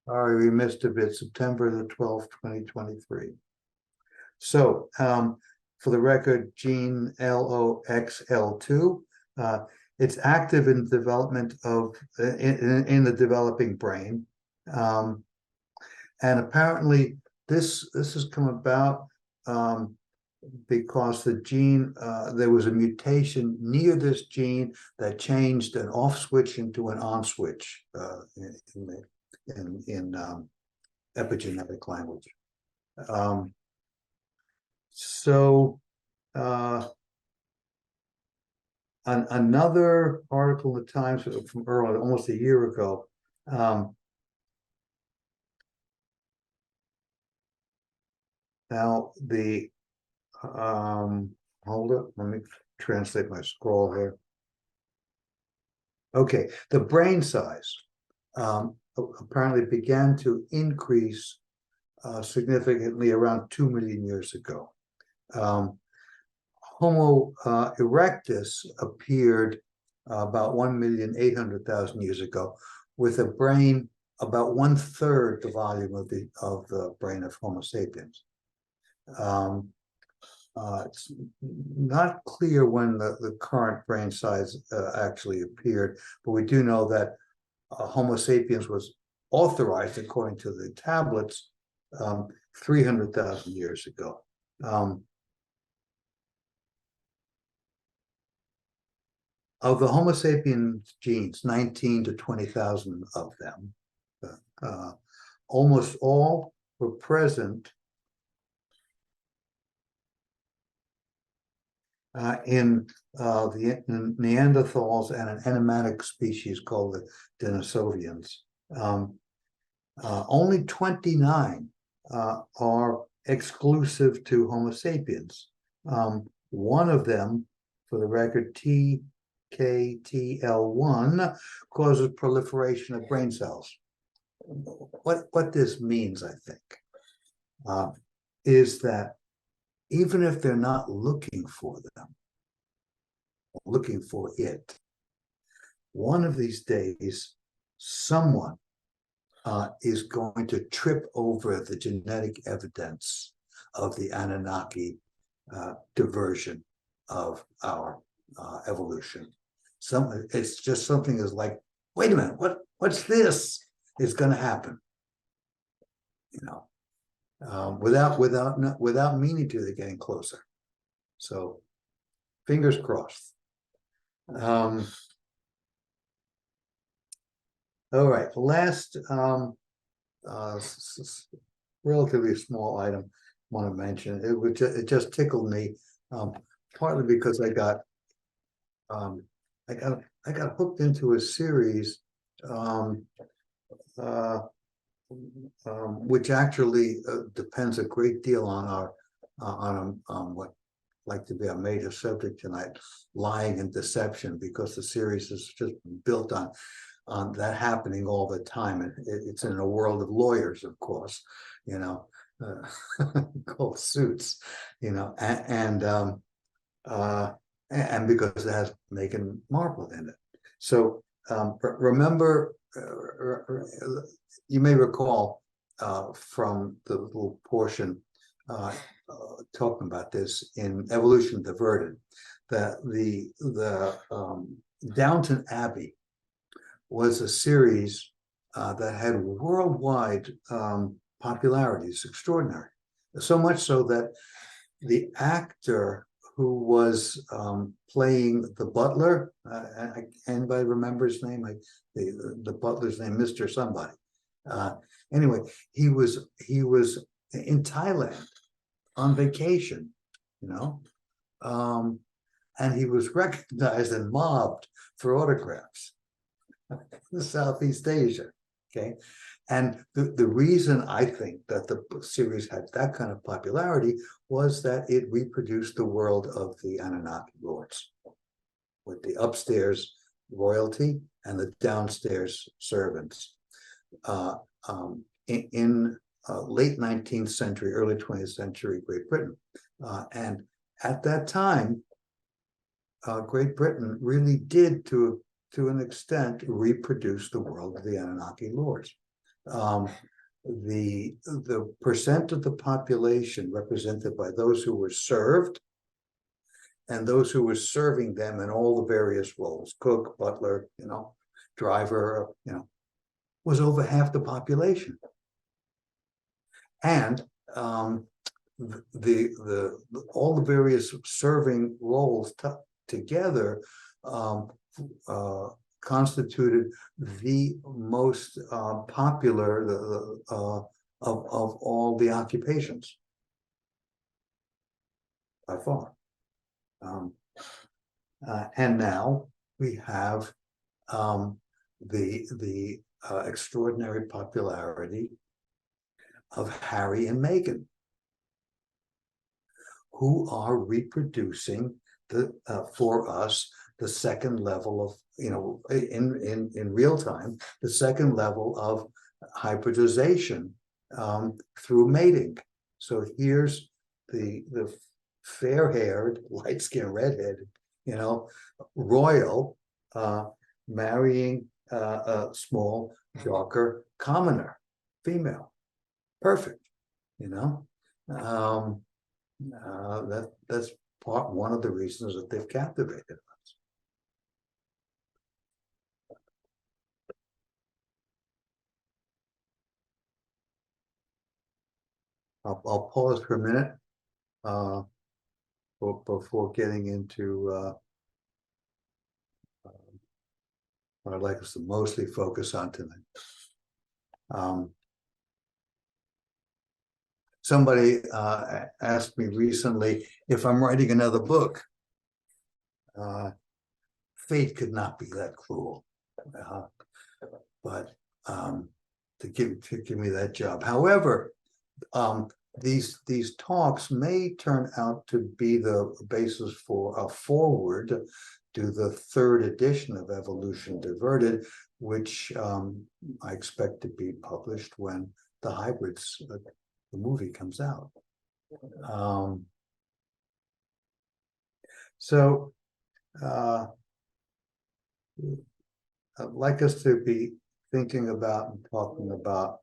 All right, we missed a bit. September the 12th, 2023. So, for the record, gene LOXL2, it's active in development of in the developing brain, and apparently this has come about because the gene there was a mutation near this gene that changed an off switch into an on switch in epigenetic language. So another article in the Times from earlier, almost a year ago, now the hold up, let me translate my scroll here. Okay, the brain size apparently began to increase significantly around 2 million years ago. Homo erectus appeared about 1,800,000 years ago, with a brain about 1/3 the volume of the brain of Homo sapiens. It's not clear when the current brain size actually appeared, but we do know that Homo sapiens was authorized, according to the tablets, 300,000 years ago. Of the Homo sapiens genes, 19 to 20,000 of them, almost all were present in the Neanderthals and an enigmatic species called the Denisovians. Only 29 are exclusive to Homo sapiens. One of them, for the record, TKTL1, causes proliferation of brain cells. What this means, I think, is that even if they're not looking for them, looking for it, one of these days, someone is going to trip over the genetic evidence of the Anunnaki diversion of our evolution. It's just something is like, wait a minute, what's this? Is going to happen, you know, without meaning to. They're getting closer. So, fingers crossed. All right, last relatively small item I want to mention. It just tickled me, partly because I got hooked into a series which actually depends a great deal on our what like to be a major subject tonight, lying and deception, because the series is just built on that happening all the time, and it's in a world of lawyers, of course, you know, called Suits, you know, and because it has Meghan Markle in it. So remember, you may recall from the little portion talking about this in Evolution Diverted, that the Downton Abbey was a series that had worldwide popularity. It's extraordinary. So much so that the actor who was playing the butler, anybody remember his name? The butler's name, Mr. Somebody. Anyway, he was in Thailand on vacation, you know, and he was recognized and mobbed for autographs in Southeast Asia. Okay, and the reason I think that the series had that kind of popularity was that it reproduced the world of the Anunnaki lords, with the upstairs royalty and the downstairs servants. In late 19th century, early 20th century Great Britain. And at that time, Great Britain really did, to an extent, reproduce the world of the Anunnaki lords. The percent of the population represented by those who were served and those who were serving them in all the various roles, cook, butler, driver, was over half the population. And all the various serving roles together constituted the most popular of all the occupations by far. And now we have the extraordinary popularity of Harry and Meghan, who are reproducing for us the second level of, in real time, the second level of hybridization through mating. So here's the fair-haired, light-skinned, redheaded, royal marrying a small, darker commoner, female. Perfect, that's one of the reasons that they've captivated us. I'll pause for a minute before getting into what I'd like us to mostly focus on tonight. Somebody asked me recently if I'm writing another book. Fate could not be that cruel, but to give me that job. However, these talks may turn out to be the basis for a forward to the third edition of Evolution Diverted, which I expect to be published when the hybrids, the movie, comes out. So I'd like us to be thinking about and talking about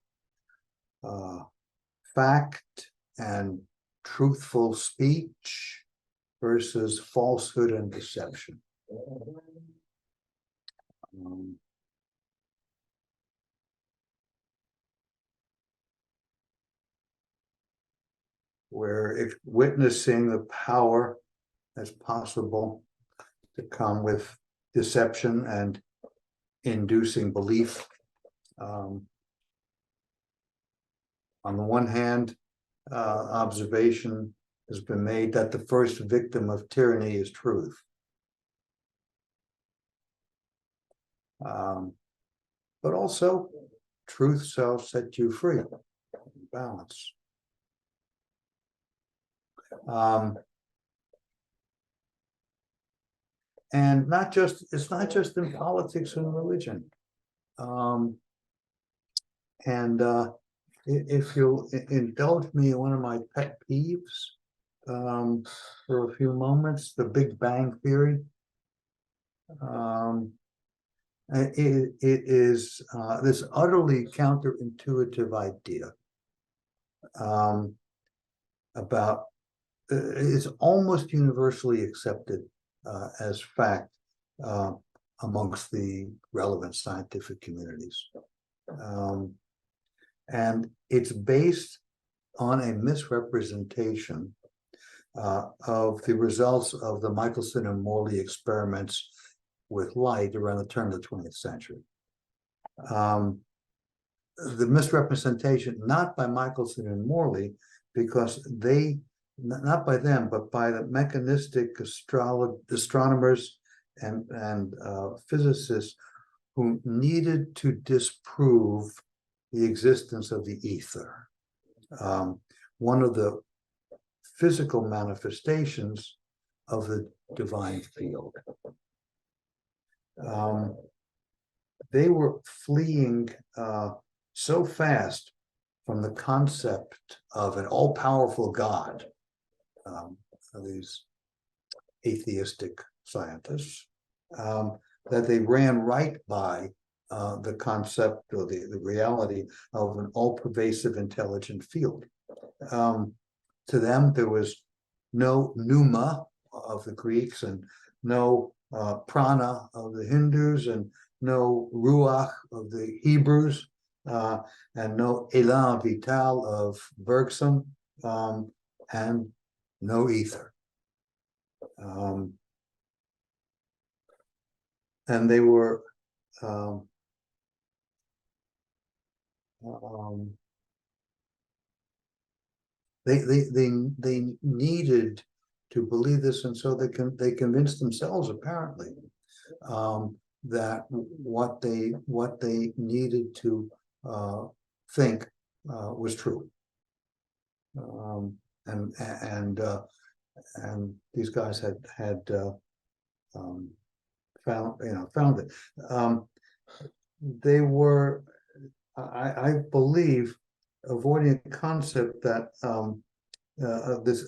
fact and truthful speech versus falsehood and deception. We're witnessing the power that's possible to come with deception and inducing belief. On the one hand, observation has been made that the first victim of tyranny is truth. But also, truth shall set you free. Balance. And it's not just in politics and religion. If you'll indulge me in one of my pet peeves for a few moments, the Big Bang Theory. It is this utterly counterintuitive idea about it's almost universally accepted as fact amongst the relevant scientific communities. And it's based on a misrepresentation of the results of the Michelson and Morley experiments with light around the turn of the 20th century. The misrepresentation, not by Michelson and Morley, because they, not by them, but by the mechanistic astronomers and physicists who needed to disprove the existence of the ether. One of the physical manifestations of the divine field. They were fleeing so fast from the concept of an all-powerful God, these atheistic scientists, that they ran right by the concept or the reality of an all-pervasive intelligent field. To them, there was no pneuma of the Greeks and no prana of the Hindus and no ruach of the Hebrews and no elan vital of Bergson and no ether. And they were they needed to believe this, and so they convinced themselves apparently that what they needed to think was true. And these guys had found it. They were, I believe, avoiding a concept that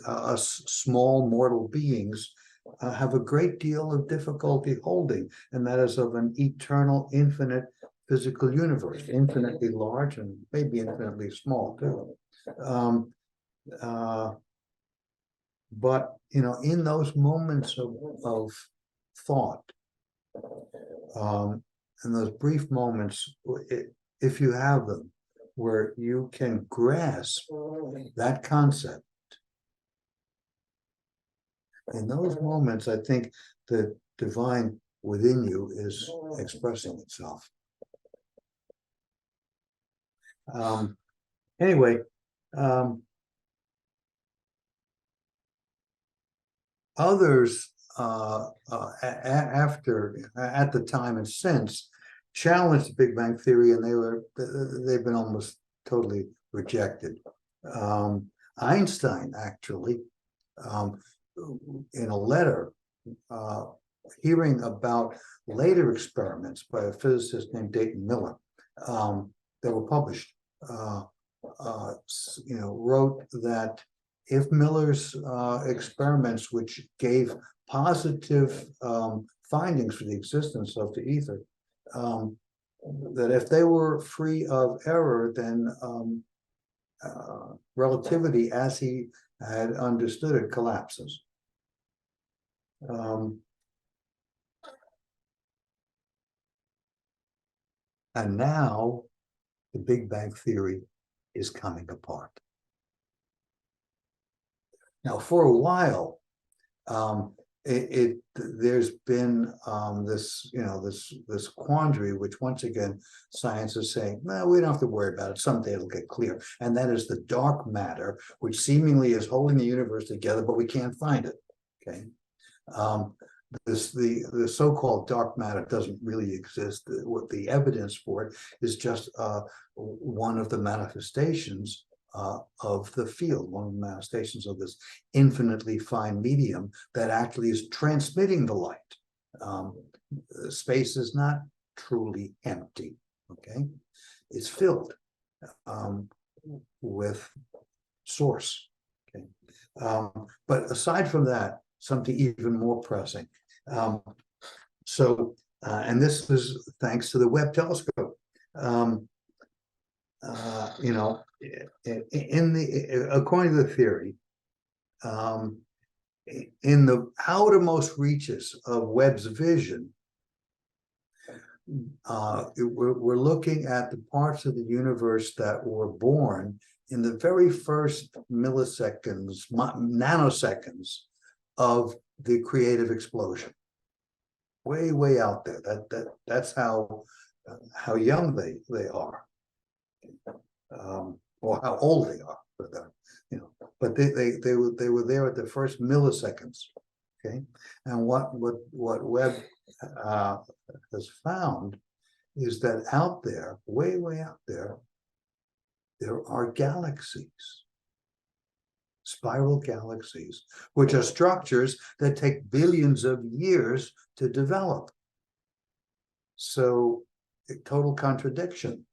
us small mortal beings have a great deal of difficulty holding, and that is of an eternal, infinite physical universe, infinitely large and maybe infinitely small too. But in those moments of thought, in those brief moments, if you have them, where you can grasp that concept, in those moments, I think the divine within you is expressing itself. Anyway, others at the time and since challenged the Big Bang Theory, and they've been almost totally rejected. Einstein actually, in a letter, hearing about later experiments by a physicist named Dayton Miller that were published, wrote that if Miller's experiments, which gave positive findings for the existence of the ether, that if they were free of error, then relativity as he had understood it collapses. And now the Big Bang Theory is coming apart. Now, for a while, there's been this quandary, which once again science is saying, no, we don't have to worry about it. Someday it'll get clear, and that is the dark matter, which seemingly is holding the universe together, but we can't find it. Okay, the so-called dark matter doesn't really exist. What the evidence for it is just one of the manifestations of the field, one of the manifestations of this infinitely fine medium that actually is transmitting the light. Space is not truly empty, okay? It's filled with source, okay? But aside from that, something even more pressing. And this is thanks to the Webb telescope. According to the theory, in the outermost reaches of Webb's vision, we're looking at the parts of the universe that were born in the very first milliseconds, nanoseconds of the creative explosion. Way out there. That's how young they are. Or how old they are, but they were there at the first milliseconds, okay. And what Webb has found is that out there, way out there are galaxies, spiral galaxies, which are structures that take billions of years to develop. So a total contradiction,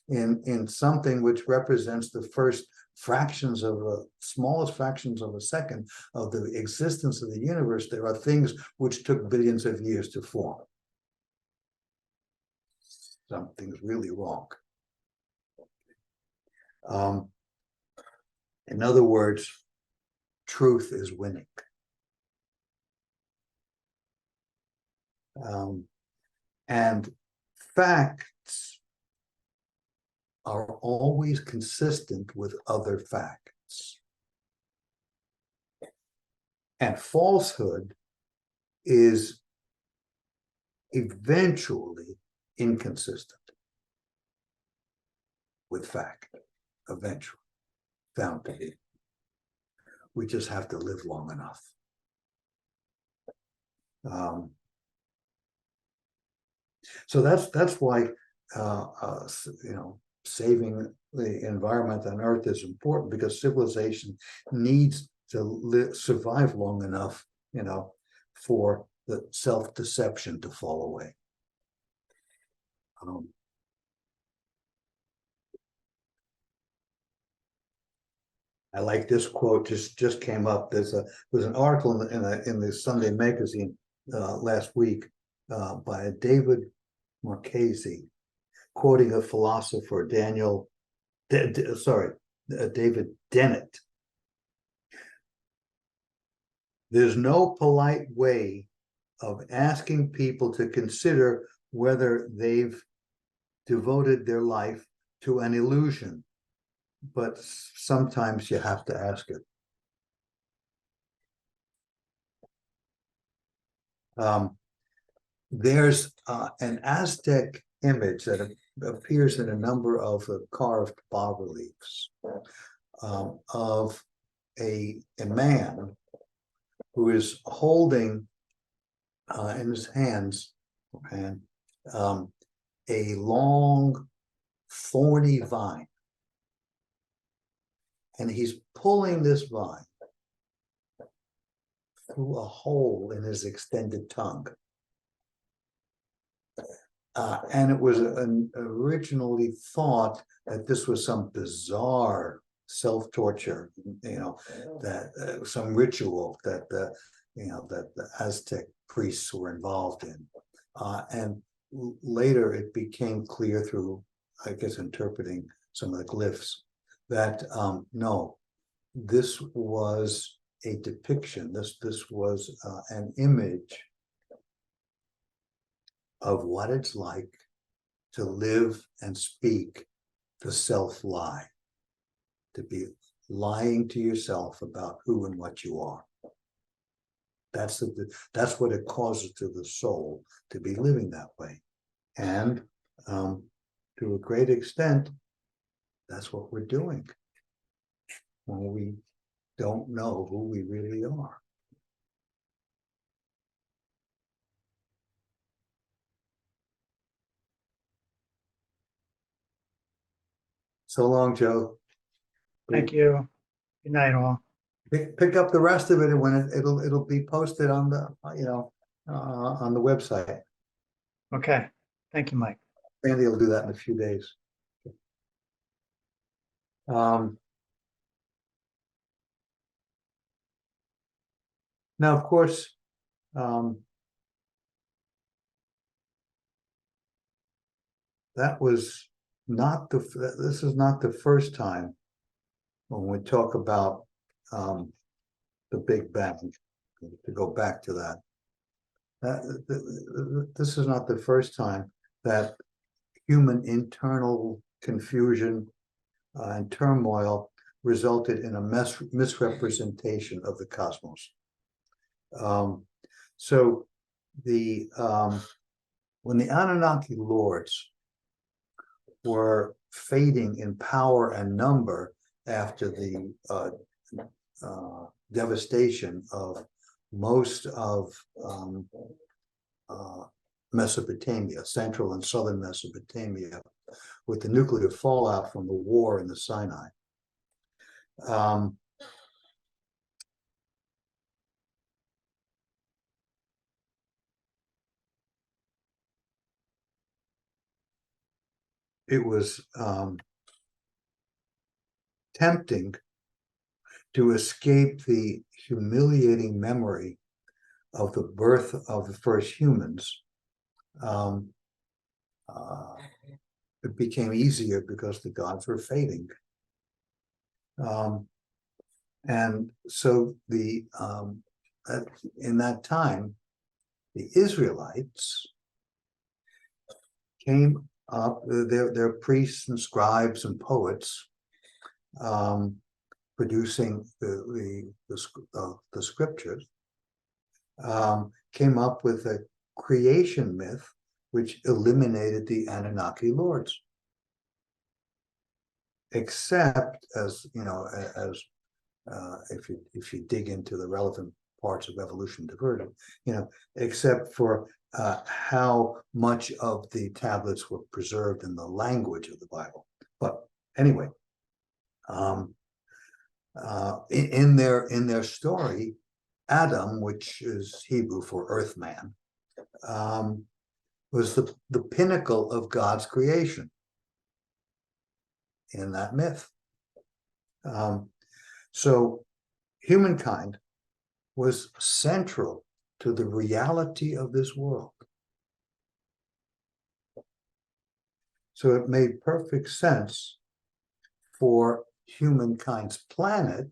in something which represents the first fractions of smallest fractions of a second of the existence of the universe. There are things which took billions of years to form. something's really wrong. In other words, truth is winning. And facts are always consistent with other facts. And falsehood is eventually inconsistent with fact, eventually found to be. We just have to live long enough. So that's why saving the environment on Earth is important, because civilization needs to survive long enough, for the self-deception to fall away. I like this quote, just came up. There's an article in the Sunday magazine last week by David Marchese, quoting a philosopher, David Dennett. There's no polite way of asking people to consider whether they've devoted their life to an illusion, but sometimes you have to ask it. There's an Aztec image that appears in a number of carved bas-reliefs of a man who is holding in his hands a long thorny vine, and he's pulling this vine through a hole in his extended tongue. And it was originally thought that this was some bizarre self-torture, that some ritual that the Aztec priests were involved in. And later it became clear through, I guess, interpreting some of the glyphs that no, this was a depiction. This was an image of what it's like to live and speak the self-lie, to be lying to yourself about who and what you are. That's what it causes to the soul, to be living that way. And to a great extent, that's what we're doing when we don't know who we really are. So long, Joe. Thank you. Good night, all. Pick up the rest of it, and when it'll be posted on the on the website. Okay. Thank you, Mike. Andy will do that in a few days. Now, of course, that was not this is not the first time when we talk about the Big Bang. To go back to that, this is not the first time that human internal confusion and turmoil resulted in a misrepresentation of the cosmos. So when the Anunnaki lords were fading in power and number after the devastation of most of Mesopotamia, central and southern Mesopotamia, with the nuclear fallout from the war in the Sinai. It was tempting to escape the humiliating memory of the birth of the first humans it became easier because the gods were fading. And so in that time, the Israelites came up, their priests and scribes and poets, producing the scriptures, came up with a creation myth which eliminated the Anunnaki lords. Except, as you know, as if you dig into the relevant parts of evolution diverted, you know, except for how much of the tablets were preserved in the language of the Bible. But anyway, in their story, Adam, which is Hebrew for Earthman, was the pinnacle of God's creation in that myth. So humankind was central to the reality of this world. So it made perfect sense for humankind's planet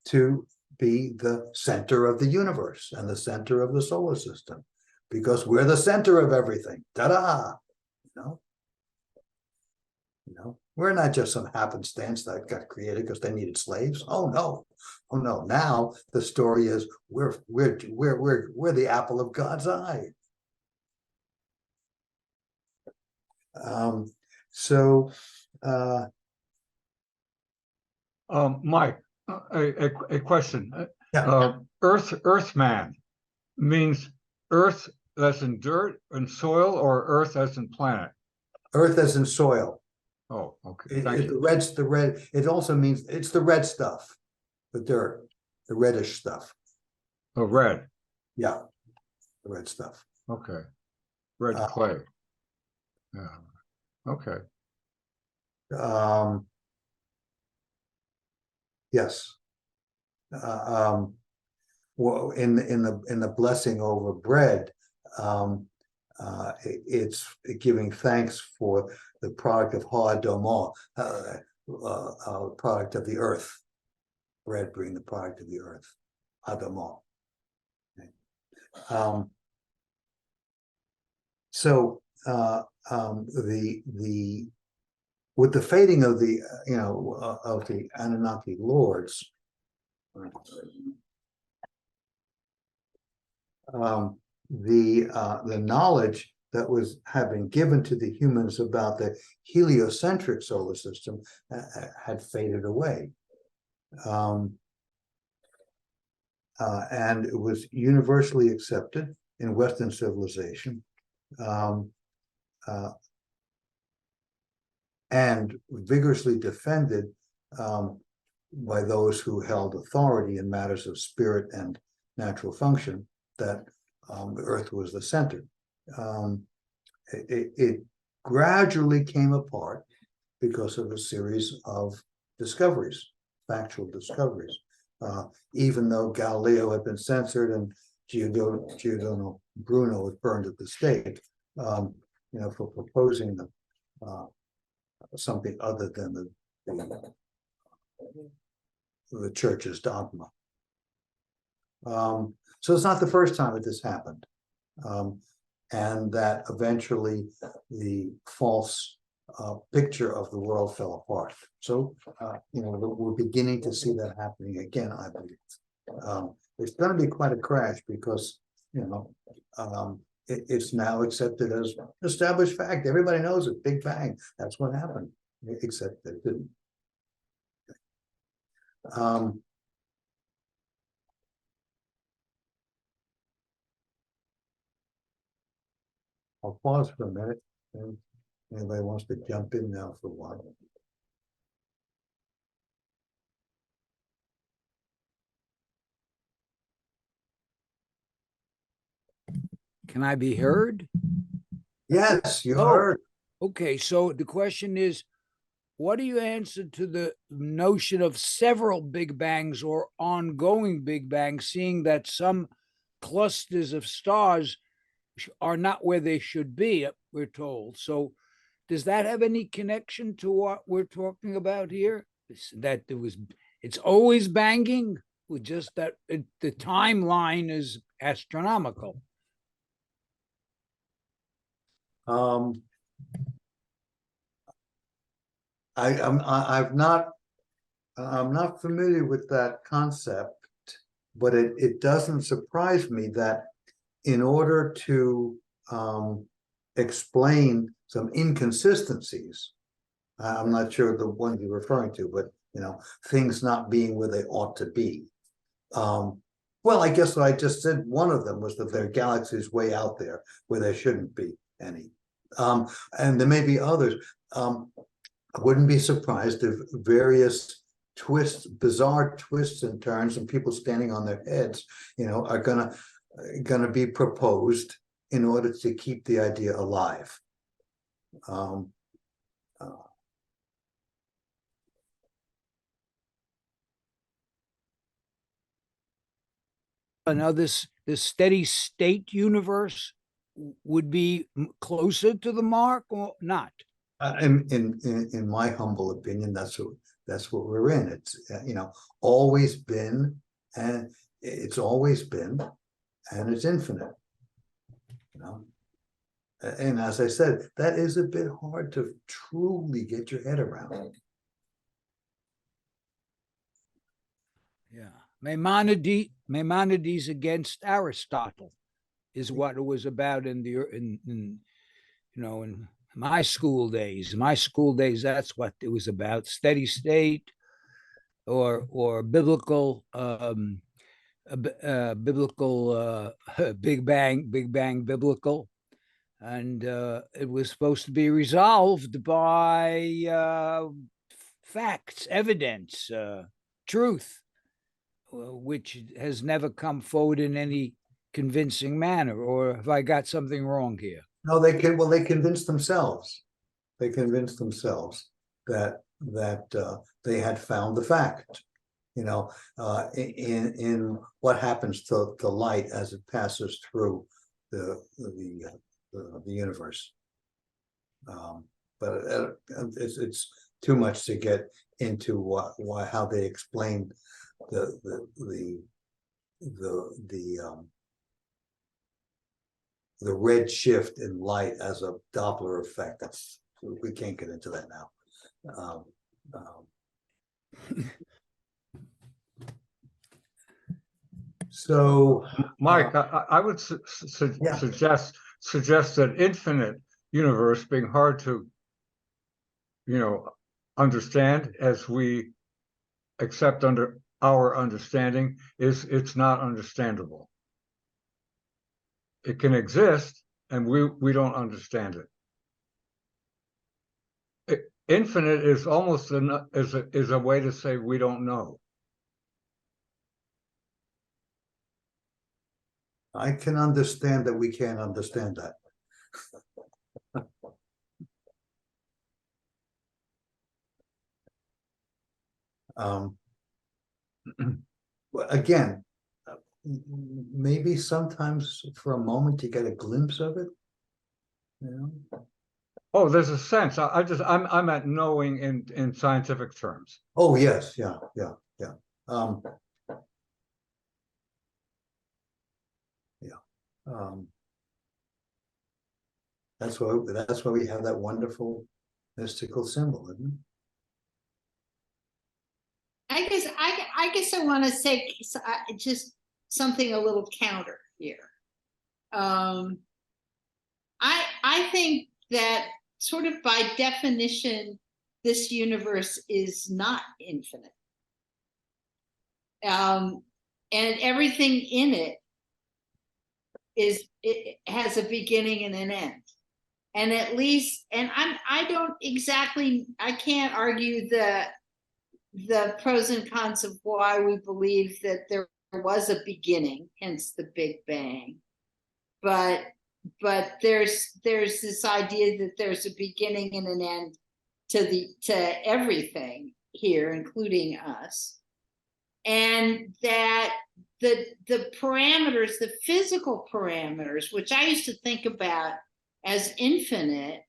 to be the center of the universe and the center of the solar system, because we're the center of everything. Ta-da! You know, we're not just some happenstance that got created because they needed slaves. Oh no. Now the story is we're the apple of God's eye. So Mike, a question. yeah. Earthman means earth as in dirt and soil, or earth as in planet? Earth as in soil. Oh, okay. Thank you. The red. It also means it's the red stuff, the dirt, the reddish stuff. Oh, red. Yeah, the red stuff. Okay. Red clay. Yeah. Okay. Yes. Well, in the blessing over bread, it's giving thanks for the product of Ha-Adamah, product of the earth. Bread being the product of the earth, Adamah. Okay. So with the fading of the of the Anunnaki lords, the knowledge that had been given to the humans about the heliocentric solar system had faded away. And it was universally accepted in Western civilization, and vigorously defended by those who held authority in matters of spirit and natural function, that the earth was the center. It gradually came apart because of a series of discoveries, factual discoveries. Even though Galileo had been censored and Giordano Bruno was burned at the stake, for proposing something other than the church's dogma. So it's not the first time that this happened, and that eventually the false picture of the world fell apart. So we're beginning to see that happening again, I believe. It's going to be quite a crash because it's now accepted as established fact. Everybody knows it. Big Bang. That's what happened, except that it didn't. I'll pause for a minute. And anybody wants to jump in now for a while? Can I be heard? Yes, you Oh. heard. Okay, so the question is, what do you answer to the notion of several Big Bangs or ongoing Big Bangs, seeing that some clusters of stars are not where they should be, we're told. So does that have any connection to what we're talking about here? That it's always banging, with just that the timeline is astronomical. Um, I'm not familiar with that concept, but it doesn't surprise me that in order to explain some inconsistencies, I'm not sure the one you're referring to, but things not being where they ought to be. Well, I guess what I just said, one of them was that there are galaxies way out there where there shouldn't be any. And there may be others. I wouldn't be surprised if various bizarre twists and turns, and people standing on their heads, are gonna be proposed in order to keep the idea alive. Now, this steady state universe would be closer to the mark or not? In my humble opinion, that's what we're in. It's always been, and it's always been, and it's infinite. And as I said, that is a bit hard to truly get your head around. Yeah, Maimonides against Aristotle is what it was about in my school days. That's what it was about: steady state, or biblical Big Bang biblical, and it was supposed to be resolved by facts, evidence, truth, which has never come forward in any convincing manner. Or have I got something wrong here? No, they convinced themselves. They convinced themselves that they had found the fact. In what happens to light as it passes through the universe. But it's too much to get into how they explain the red shift in light as a Doppler effect. We can't get into that now. So, Mike, I would Yeah. suggest that infinite universe being hard to, understand as we accept under our understanding it's not understandable. It can exist, and we don't understand it. Infinite is almost is a way to say we don't know. I can understand that we can't understand that. Again, maybe sometimes for a moment you get a glimpse of it. Oh, there's a sense. I'm at knowing in scientific terms. Oh yes, yeah. That's why we have that wonderful mystical symbol, isn't it? I guess I want to say just something a little counter here. I think that sort of by definition, this universe is not infinite. And everything in it has a beginning and an end. And at least, and I can't argue the pros and cons of why we believe that there was a beginning, hence the Big Bang. But there's this idea that there's a beginning and an end to everything here, including us, and that the parameters, the physical parameters, which I used to think about as infinite,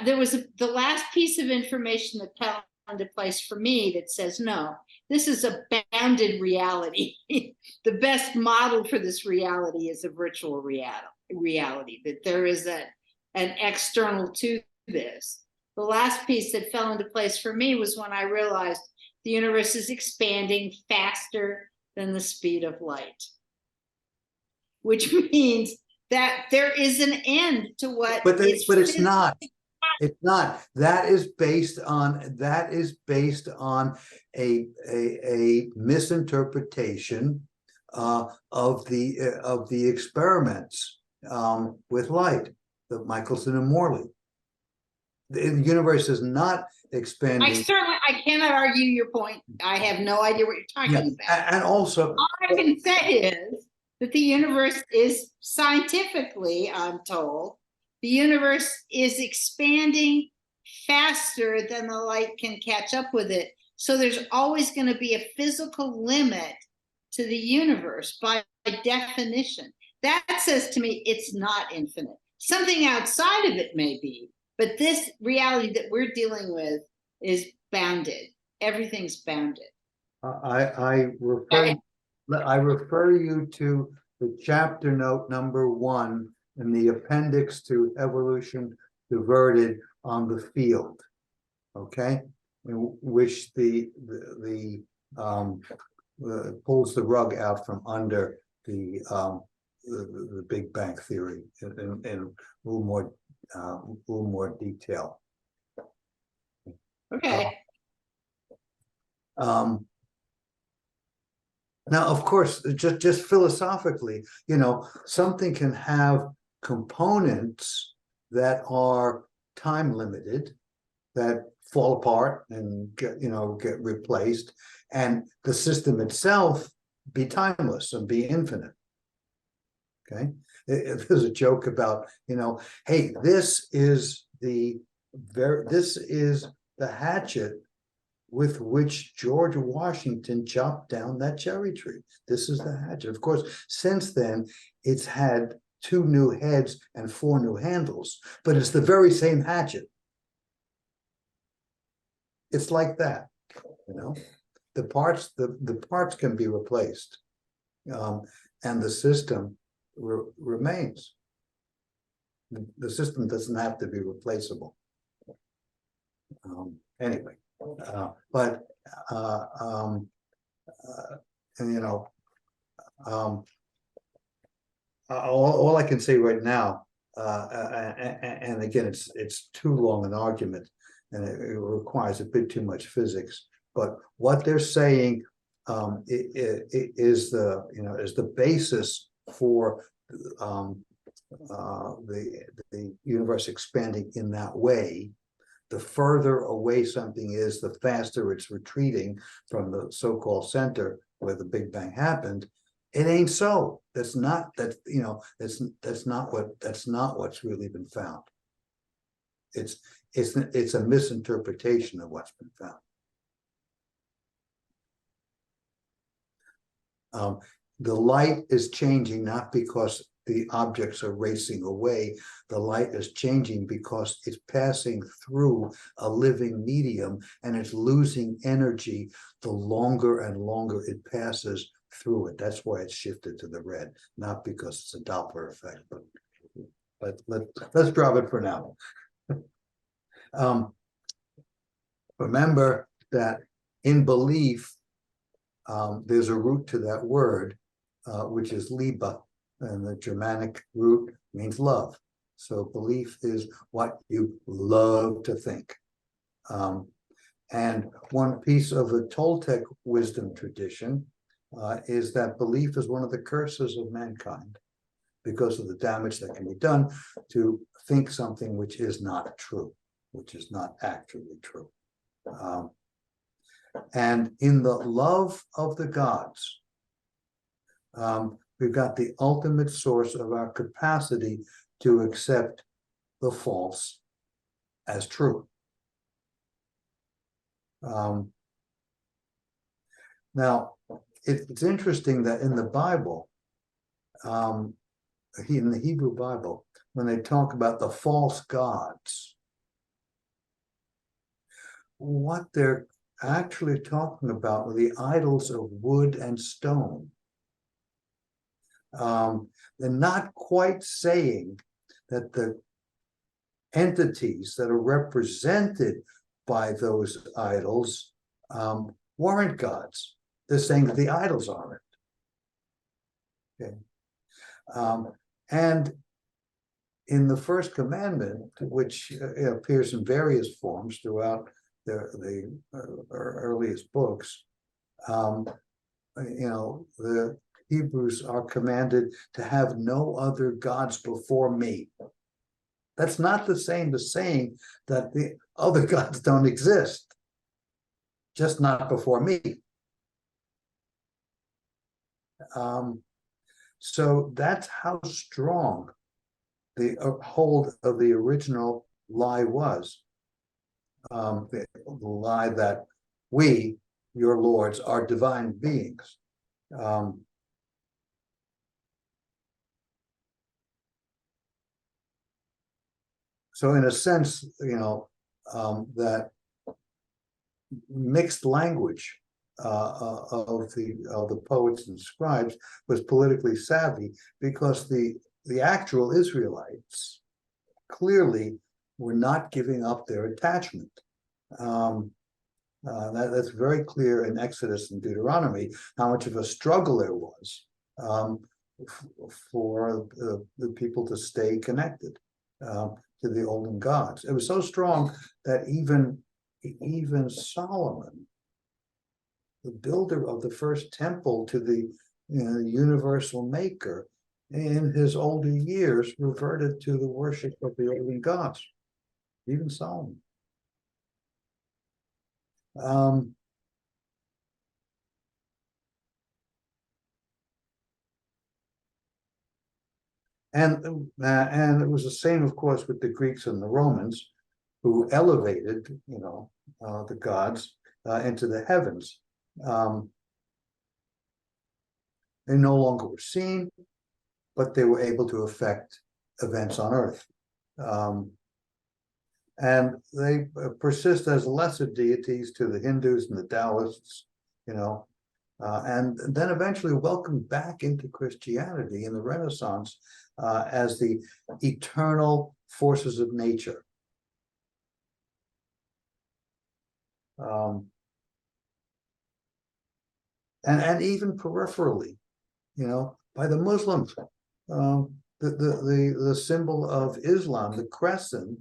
there was the last piece of information that fell into place for me that says, no, this is a bounded reality. The best model for this reality is a virtual reality, that there is an external to this. The last piece that fell into place for me was when I realized the universe is expanding faster than the speed of light, which means that there is an end to what But is it's physical. not. It's not. That is based on a misinterpretation of the experiments with light, the Michelson and Morley. The universe is not expanding. I cannot argue your point. I have no idea what you're talking about. And also, All I can say is that the universe is scientifically, I'm told, the universe is expanding faster than the light can catch up with it. So there's always going to be a physical limit to the universe by definition. That says to me it's not infinite. Something outside of it may be, but this reality that we're dealing with is bounded. Everything's bounded. I refer you to the chapter note number 1 in the appendix to Evolution Diverted on the field, okay, in which the pulls the rug out from under the Big Bang theory in a little more detail. Okay. Now, of course, just philosophically, something can have components that are time limited, that fall apart and get replaced, and the system itself be timeless and be infinite. Okay, there's a joke about, hey, this is the hatchet with which George Washington chopped down that cherry tree. This is the hatchet. Of course, since then, it's had 2 new heads and 4 new handles, but it's the very same hatchet. It's like that, the parts can be replaced, and the system remains. The system doesn't have to be replaceable. Anyway, all I can say right now, and again, it's too long an argument, and it requires a bit too much physics. But what they're saying is the basis for the universe expanding in that way. The further away something is, the faster it's retreating from the so-called center where the Big Bang happened. It ain't so. That's not what's really been found. It's a misinterpretation of what's been found. The light is changing not because the objects are racing away. The light is changing because it's passing through a living medium, and it's losing energy the longer and longer it passes through it. That's why it's shifted to the red, not because it's a Doppler effect. But let's drop it for now. Remember that in belief, there's a root to that word, which is Liebe, and the Germanic root means love. So belief is what you love to think. And one piece of the Toltec wisdom tradition is that belief is one of the curses of mankind because of the damage that can be done to think something which is not true, which is not actually true. And in the love of the gods, we've got the ultimate source of our capacity to accept the false as true. Now, it's interesting that in the Bible, in the Hebrew Bible, when they talk about the false gods, what they're actually talking about are the idols of wood and stone. They're not quite saying that the entities that are represented by those idols weren't gods. They're saying that the idols aren't. Okay. And in the first commandment, which appears in various forms throughout the earliest books, the Hebrews are commanded to have no other gods before me. That's not the same as saying that the other gods don't exist, just not before me. So that's how strong the hold of the original lie was. The lie that we, your lords, are divine beings. So in a sense, that mixed language of the poets and scribes was politically savvy, because the actual Israelites clearly were not giving up their attachment. That's very clear in Exodus and Deuteronomy, how much of a struggle there was for the people to stay connected to the olden gods. It was so strong that even Solomon, the builder of the first temple to the universal maker, in his older years reverted to the worship of the olden gods. Even Solomon. And it was the same, of course, with the Greeks and the Romans, who elevated, the gods into the heavens. They no longer were seen, but they were able to affect events on Earth. And they persist as lesser deities to the Hindus and the Taoists, and then eventually welcomed back into Christianity in the Renaissance as the eternal forces of nature. And even peripherally, by the Muslims, the symbol of Islam, the crescent,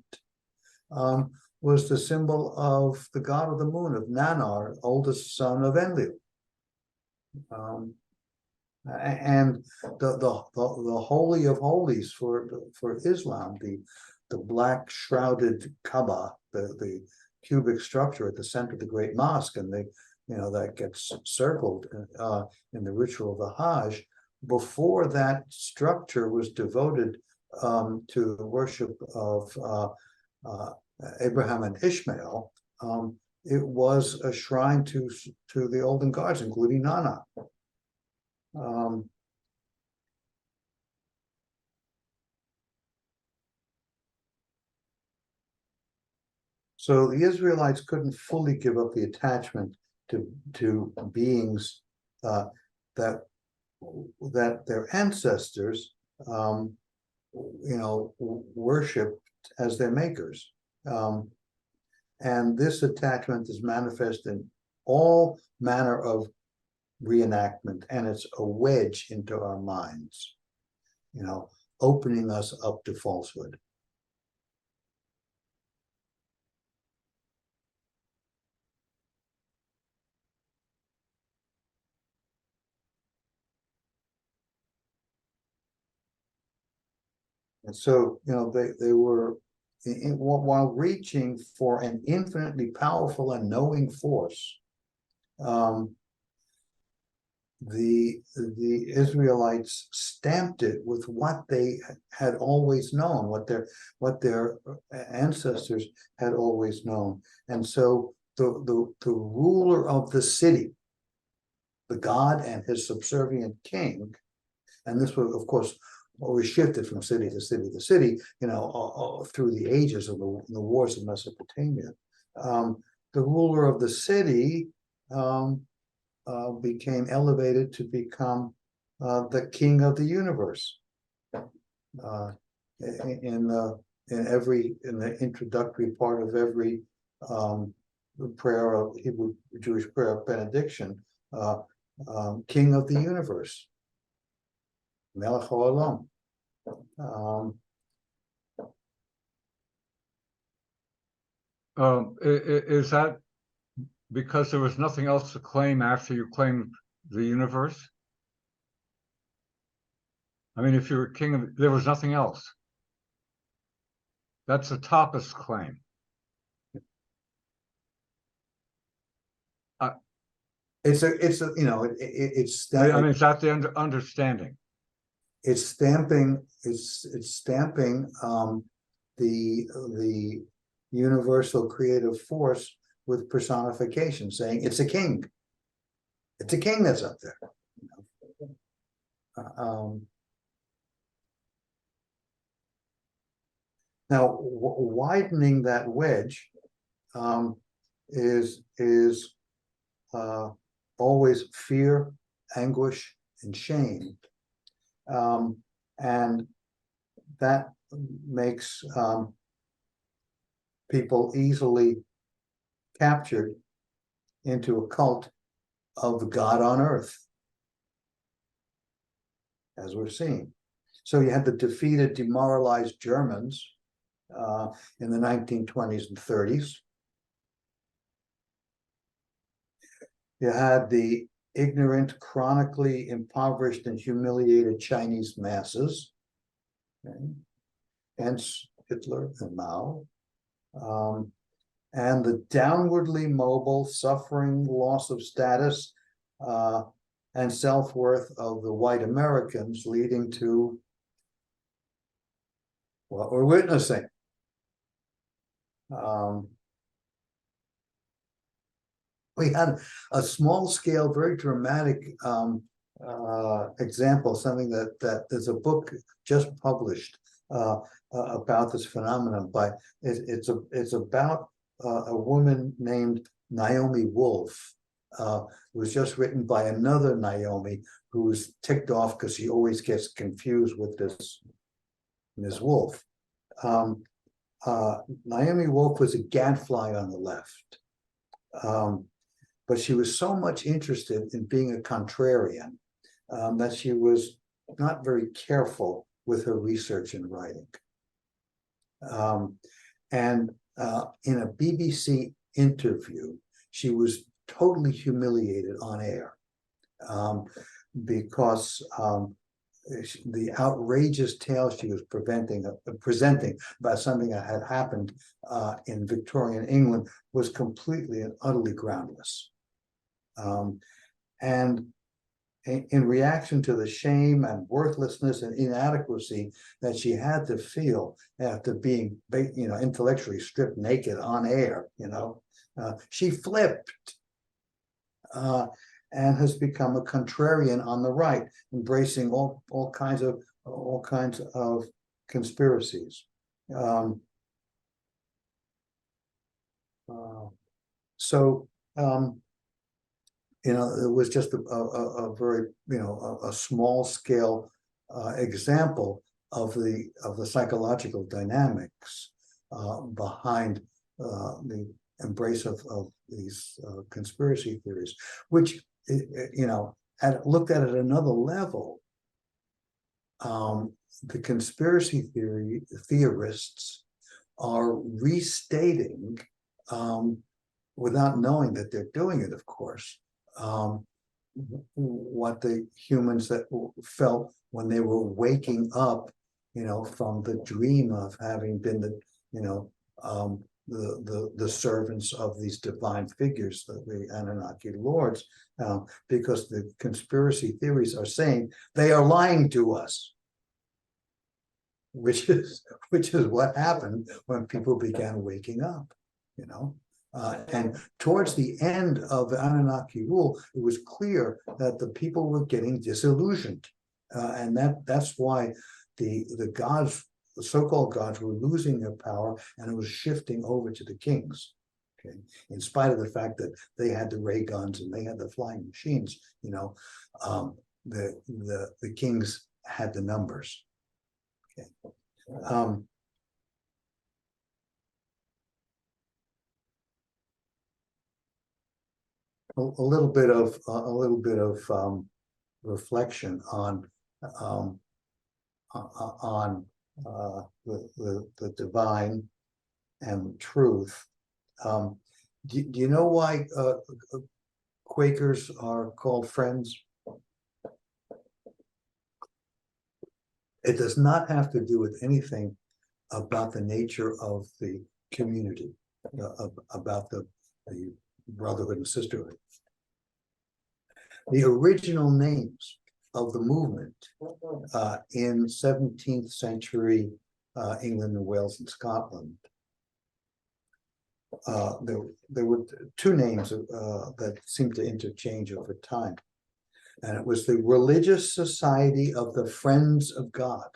was the symbol of the god of the moon, of Nanar, oldest son of Enlil. And the holy of holies for Islam, the black shrouded Kaaba, the cubic structure at the center of the Great Mosque, and that gets circled in the ritual of the Hajj. Before that structure was devoted to the worship of Abraham and Ishmael, it was a shrine to the olden gods, including Nana. So the Israelites couldn't fully give up the attachment to beings that their ancestors, worshipped as their makers. And this attachment is manifest in all manner of reenactment, and it's a wedge into our minds, opening us up to falsehood. And so, they were, while reaching for an infinitely powerful and knowing force, the Israelites stamped it with what they had always known, what their ancestors had always known. And so the ruler of the city, the god and his subservient king, and this was, of course, always shifted from city to city to city, through the ages of the wars of Mesopotamia. the ruler of the city became elevated to become the king of the universe. In the introductory part of every prayer of Hebrew Jewish prayer of benediction, king of the universe, Melech HaOlam. Is that because there was nothing else to claim after you claimed the universe? I mean, if you were king of, there was nothing else. That's the toppest claim. It's a it's I mean, is that the understanding? it's stamping the universal creative force with personification, saying it's a king. It's a king that's up there. Now, widening that wedge is always fear, anguish, and shame. And that makes people easily captured into a cult of the God on earth, as we're seeing. So you had the defeated, demoralized Germans in the 1920s and 30s. You had the ignorant, chronically impoverished and humiliated Chinese masses, okay? Hence Hitler and Mao, and the downwardly mobile, suffering, loss of status, and self-worth of the white Americans, leading to what we're witnessing. We had a small-scale, very dramatic example, something that there's a book just published about this phenomenon, but it's about a woman named Naomi Wolf. It was just written by another Naomi who's ticked off because she always gets confused with this Ms. Wolf. Naomi Wolf was a gadfly on the left. But she was so much interested in being a contrarian that she was not very careful with her research and writing. And in a BBC interview, she was totally humiliated on air because the outrageous tale she was presenting about something that had happened in Victorian England was completely and utterly groundless. And in reaction to the shame and worthlessness and inadequacy that she had to feel after being, intellectually stripped naked on air, she flipped and has become a contrarian on the right, embracing all kinds of conspiracies. It was just a very, a small scale example of the psychological dynamics behind the embrace of these conspiracy theories, which, looked at another level, the conspiracy theorists are restating, without knowing that they're doing it, of course, what the humans that felt when they were waking up, from the dream of having been the servants of these divine figures, the Anunnaki lords, because the conspiracy theories are saying they are lying to us, which is what happened when people began waking up, and towards the end of the Anunnaki rule, it was clear that the people were getting disillusioned, and that's why the gods, the so-called gods, were losing their power, and it was shifting over to the kings. Okay, in spite of the fact that they had the ray guns and they had the flying machines, the kings had the numbers. Okay. A little bit of reflection on the divine and truth. Do you know why Quakers are called friends? It does not have to do with anything about the nature of the community, about the brotherhood and sisterhood. The original names of the movement in 17th century England and Wales and Scotland, there were two names that seemed to interchange over time. And it was the Religious Society of the Friends of God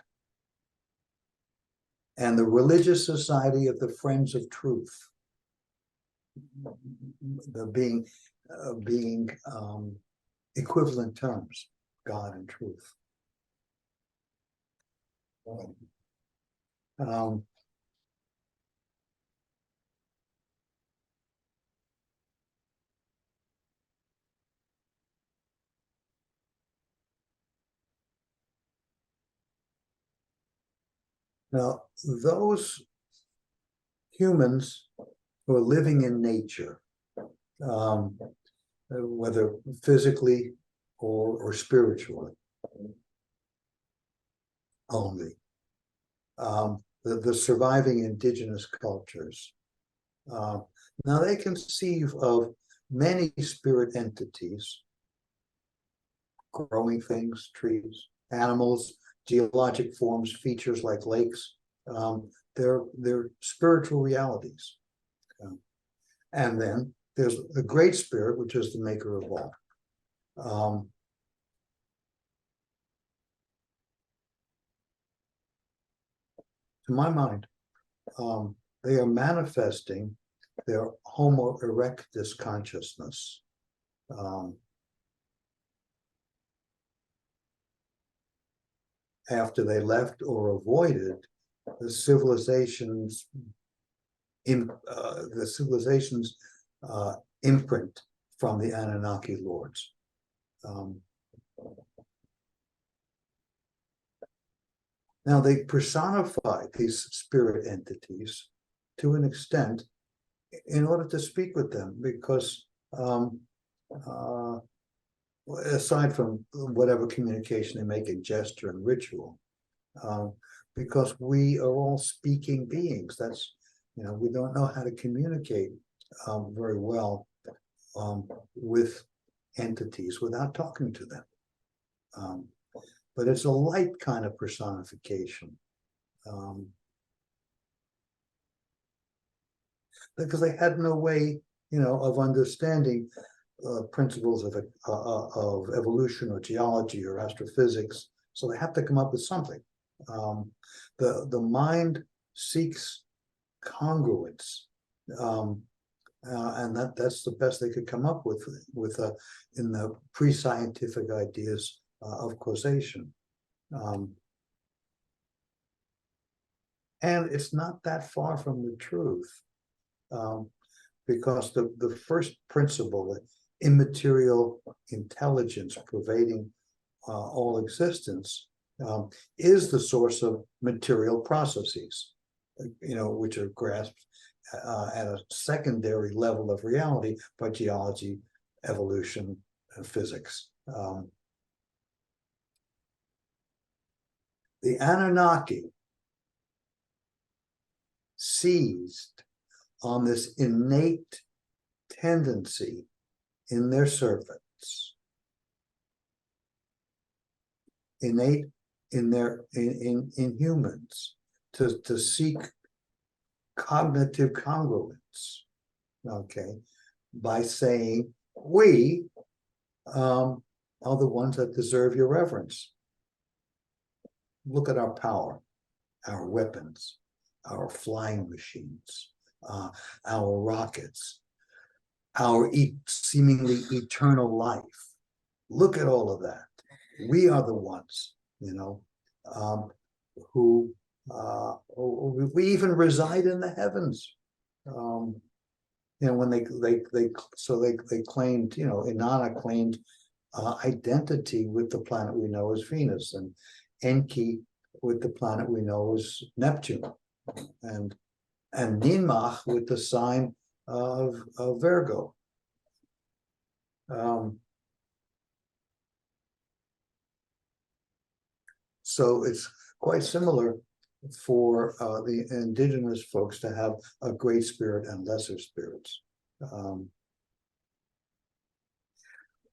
and the Religious Society of the Friends of Truth. The being equivalent terms, God and truth. Now, those humans who are living in nature, whether physically or spiritually only, the surviving indigenous cultures, now they conceive of many spirit entities, growing things, trees, animals, geologic forms, features like lakes. They're spiritual realities. And then there's the great spirit, which is the maker of all. To my mind, they are manifesting their Homo erectus consciousness. After they left or avoided the civilization's imprint from the Anunnaki lords. Now they personify these spirit entities to an extent in order to speak with them, because aside from whatever communication they make in gesture and ritual, because we are all speaking beings. That's, we don't know how to communicate very well with entities without talking to them. But it's a light kind of personification. Because they had no way, of understanding principles of evolution or geology or astrophysics. So they have to come up with something. The mind seeks congruence, and that's the best they could come up with in the pre-scientific ideas of causation. And it's not that far from the truth, because the first principle, that immaterial intelligence pervading all existence, is the source of material processes, which are grasped at a secondary level of reality by geology, evolution, and physics. The Anunnaki seized on this innate tendency in their servants, innate in humans, to seek cognitive congruence, okay, by saying, we are the ones that deserve your reverence. Look at our power, our weapons, our flying machines, our rockets, our seemingly eternal life. Look at all of that. We are the ones, who we even reside in the heavens. When they claimed, Inanna claimed identity with the planet we know as Venus, and Enki with the planet we know as Neptune, and Ninmach with the sign of Virgo. So it's quite similar for the indigenous folks to have a great spirit and lesser spirits.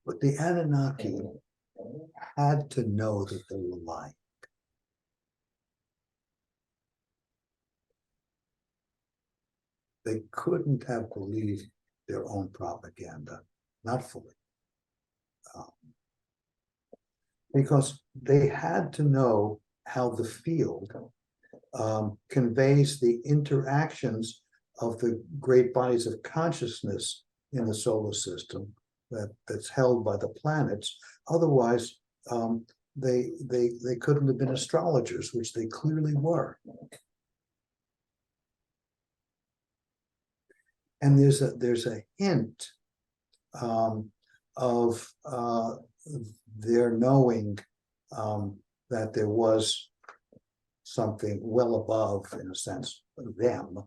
But the Anunnaki had to know that they were lying. They couldn't have believed their own propaganda, not fully. Because they had to know how the field conveys the interactions of the great bodies of consciousness in the solar system that's held by the planets. Otherwise, they couldn't have been astrologers, which they clearly were. And there's a hint of their knowing that there was something well above, in a sense, them.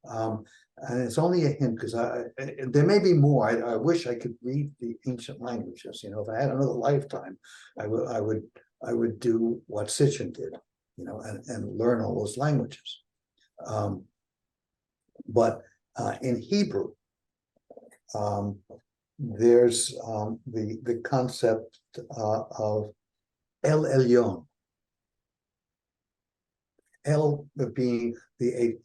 And it's only a hint, because there may be more. I wish I could read the ancient languages. If I had another lifetime, I would do what Sitchin did, and learn all those languages. But in Hebrew, there's the concept of El Elyon. El being the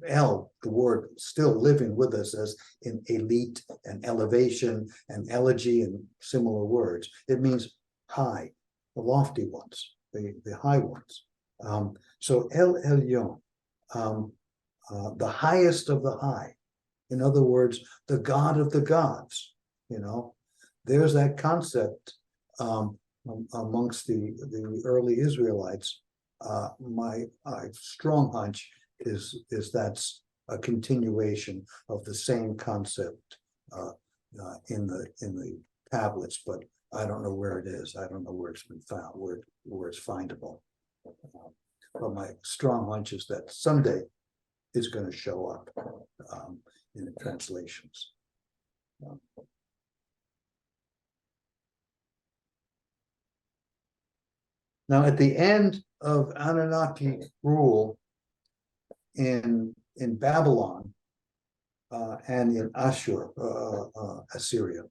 El, the word still living with us as in elite and elevation and elegy and similar words. It means high, the lofty ones, the high ones. So El Elyon, the highest of the high. In other words, the God of the gods. There's that concept amongst the early Israelites. My strong hunch is that's a continuation of the same concept in the tablets, but I don't know where it is. I don't know where it's been found, where it's findable. But my strong hunch is that someday it's going to show up in the translations. Now, at the end of Anunnaki rule in Babylon and in Ashur, Assyria,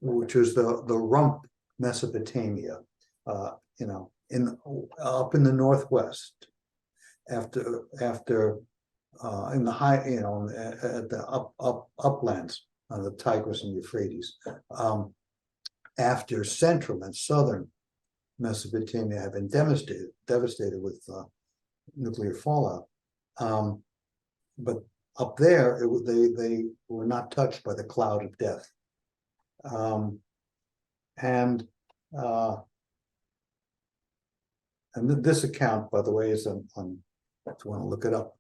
which was the rump Mesopotamia, up in the northwest, after in the high, at the uplands on the Tigris and Euphrates, after central and southern Mesopotamia have been devastated with nuclear fallout. But up there, they were not touched by the cloud of death. And this account, by the way, is on if you want to look it up,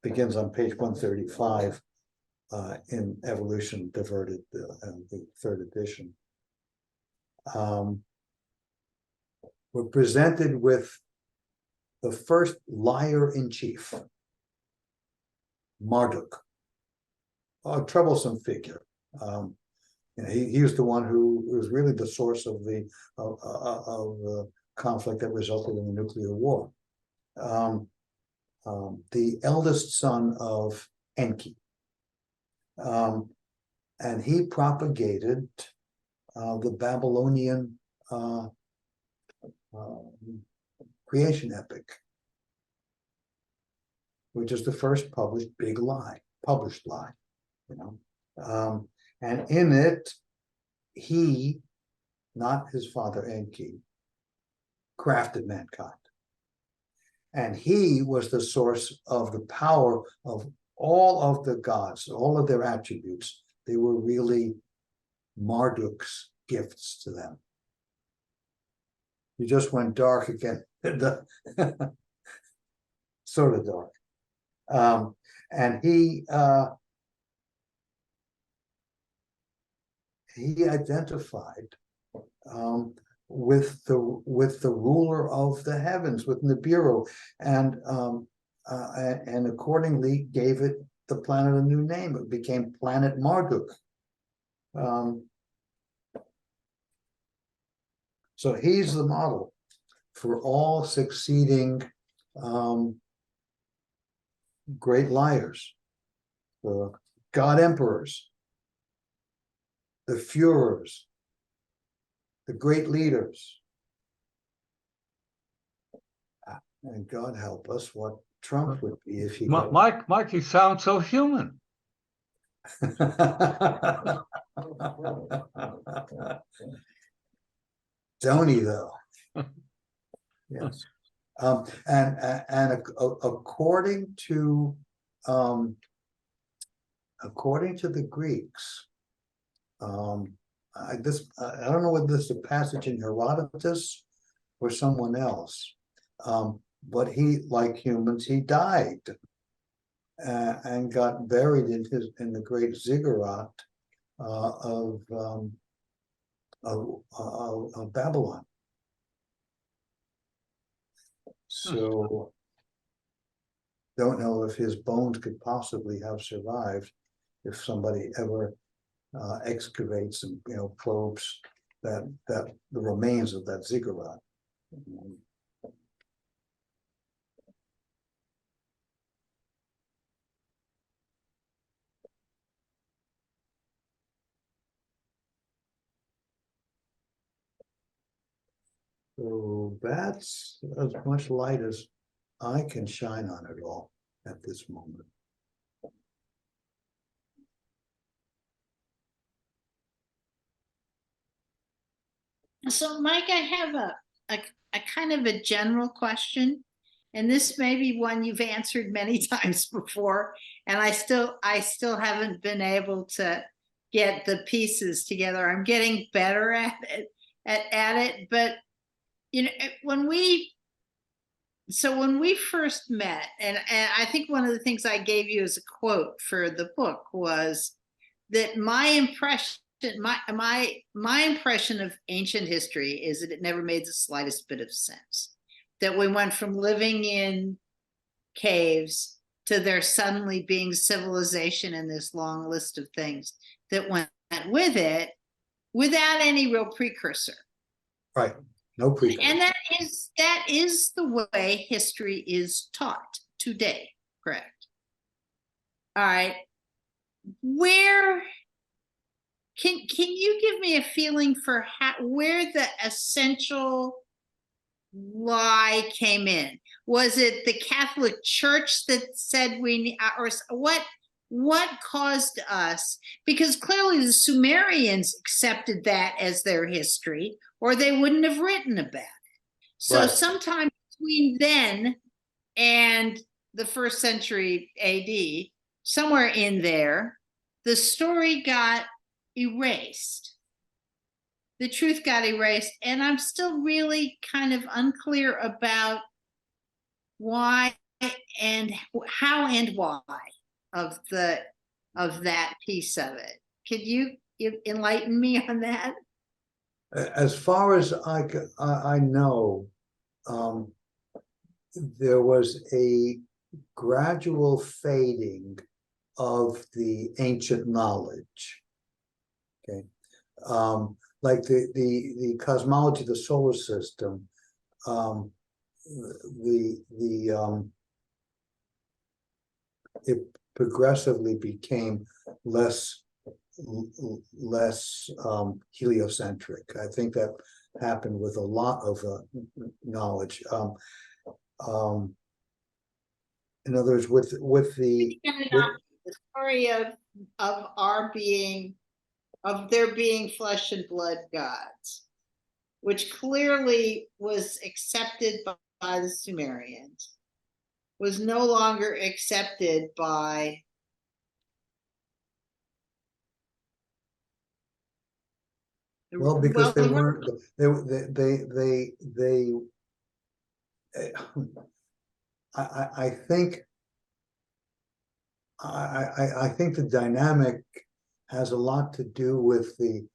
begins on page 135 in Evolution Diverted, the third edition. We're presented with the first liar in chief, Marduk, a troublesome figure. He was the one who was really the source of the conflict that resulted in the nuclear war. The eldest son of Enki, and he propagated the Babylonian creation epic, which is the first published lie. And in it, he, not his father Enki, crafted mankind. And he was the source of the power of all of the gods, all of their attributes. They were really Marduk's gifts to them. You just went dark again. Sort of dark. And he identified with the ruler of the heavens, with Nibiru, and accordingly gave it the planet a new name. It became Planet Marduk. So he's the model for all succeeding great liars, the god emperors, the Führers, the great leaders. And God help us, what Trump would be if he got... Mike, you sound so human. Don't he though? Yes. And according to the Greeks, I don't know whether this is a passage in Herodotus or someone else, but he, like humans, he died and got buried in the great ziggurat of Babylon. So don't know if his bones could possibly have survived if somebody ever excavates and probes that the remains of that ziggurat. So that's as much light as I can shine on it all at this moment. So, Mike, I have a kind of a general question, and this may be one you've answered many times before, and I still haven't been able to get the pieces together. I'm getting better at it, but when we first met, and I think one of the things I gave you as a quote for the book was that my impression of ancient history is that it never made the slightest bit of sense. That we went from living in caves to there suddenly being civilization and this long list of things that went with it without any real precursor. Right. No precursor. And that is the way history is taught today, correct? All right. Where can you give me a feeling for where the essential lie came in? Was it the Catholic Church that said or what caused us? Because clearly the Sumerians accepted that as their history, or they wouldn't have written about it. So Right. sometime between then and the 1st century AD, somewhere in there, the story got erased. The truth got erased, and I'm still really kind of unclear about why and how and why of that piece of it. Could you enlighten me on that? As far as I know, there was a gradual fading of the ancient knowledge. Okay, like the cosmology of the solar system, it progressively became less heliocentric. I think that happened with a lot of knowledge. In other words, with the story of there being flesh and blood gods, which clearly was accepted by the Sumerians. was no longer accepted by Well, because they the- weren't, they, I think, I think the dynamic has a lot to do with the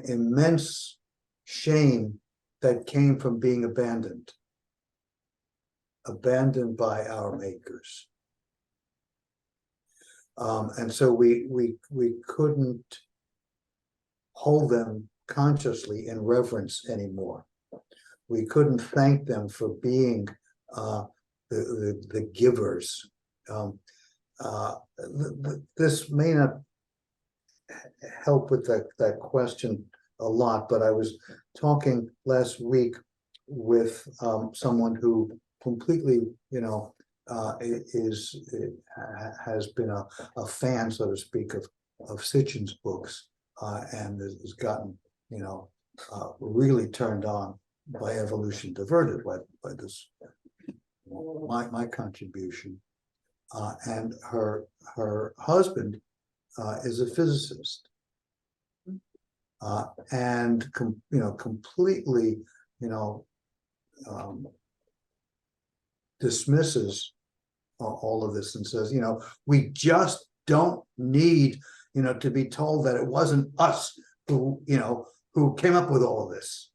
immense shame that came from being abandoned by our makers. And so we couldn't hold them consciously in reverence anymore. We couldn't thank them for being the givers. This may not help with that question a lot, but I was talking last week with someone who completely, has been a fan, so to speak, of Sitchin's books, and has gotten, really turned on by Evolution Diverted, by this, my contribution, and her husband is a physicist, and completely, dismisses all of this and says, we just don't need, to be told that it wasn't us who came up with all of this.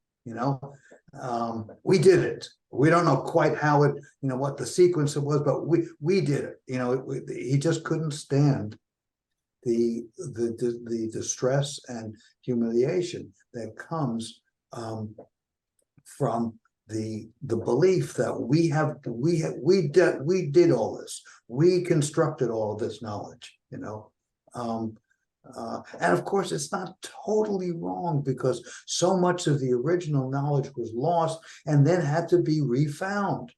We did it. We don't know quite how it, what the sequence it was, but we did it. He just couldn't stand the distress and humiliation that comes from the belief that we did all this, we constructed all of this knowledge, and of course it's not totally wrong, because so much of the original knowledge was lost and then had to be refound.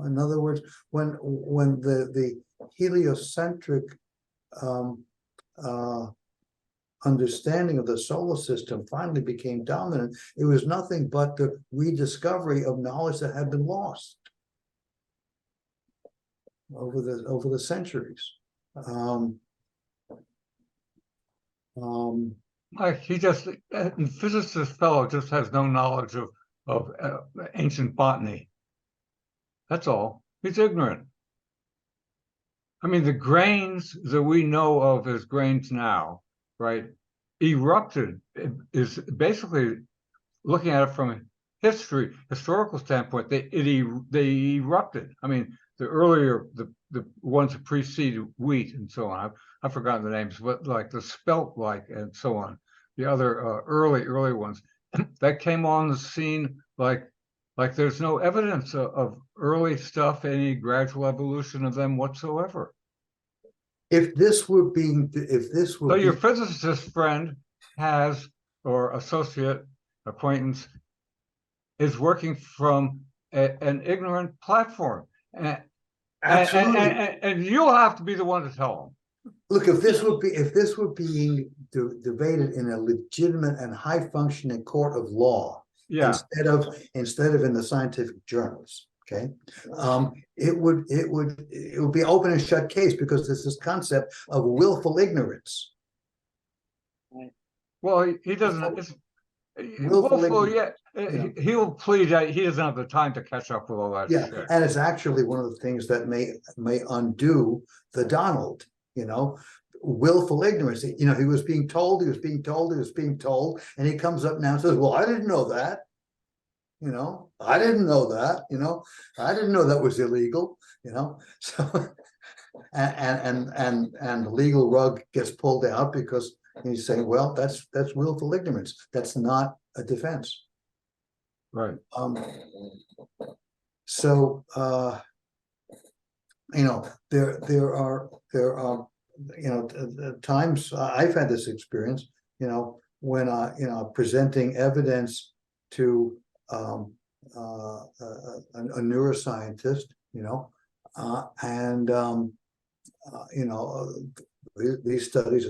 In other words, when the heliocentric understanding of the solar system finally became dominant, it was nothing but the rediscovery of knowledge that had been lost over the centuries. A physicist fellow just has no knowledge of ancient botany. That's all. He's ignorant. I mean, the grains that we know of as grains now, right, erupted, is basically looking at it from a historical standpoint. They erupted. I mean, the earlier the ones that preceded wheat and so on. I've forgotten the names, but like the spelt like and so on. The other early ones that came on the scene like there's no evidence of early stuff, any gradual evolution of them whatsoever. If this were So your physicist friend has, or associate, acquaintance, is working from an ignorant platform, and you'll have to be the one to tell them. Look, if this were being debated in a legitimate and high functioning court of law, Yeah, instead of in the scientific journals, okay, it would be open and shut case, because there's this concept of willful ignorance. well, he doesn't. It's Willful yeah. He'll plead that he doesn't have the time to catch up with all that Yeah, shit. and it's actually one of the things that may undo the Donald, willful ignorance. He was being told, and he comes up now and says, well, I didn't know that. I didn't know that, I didn't know that was illegal, so and the legal rug gets pulled out, because he's saying, well, that's willful ignorance. That's not a defense. Right. So there are times I've had this experience, when presenting evidence to a neuroscientist, and these studies,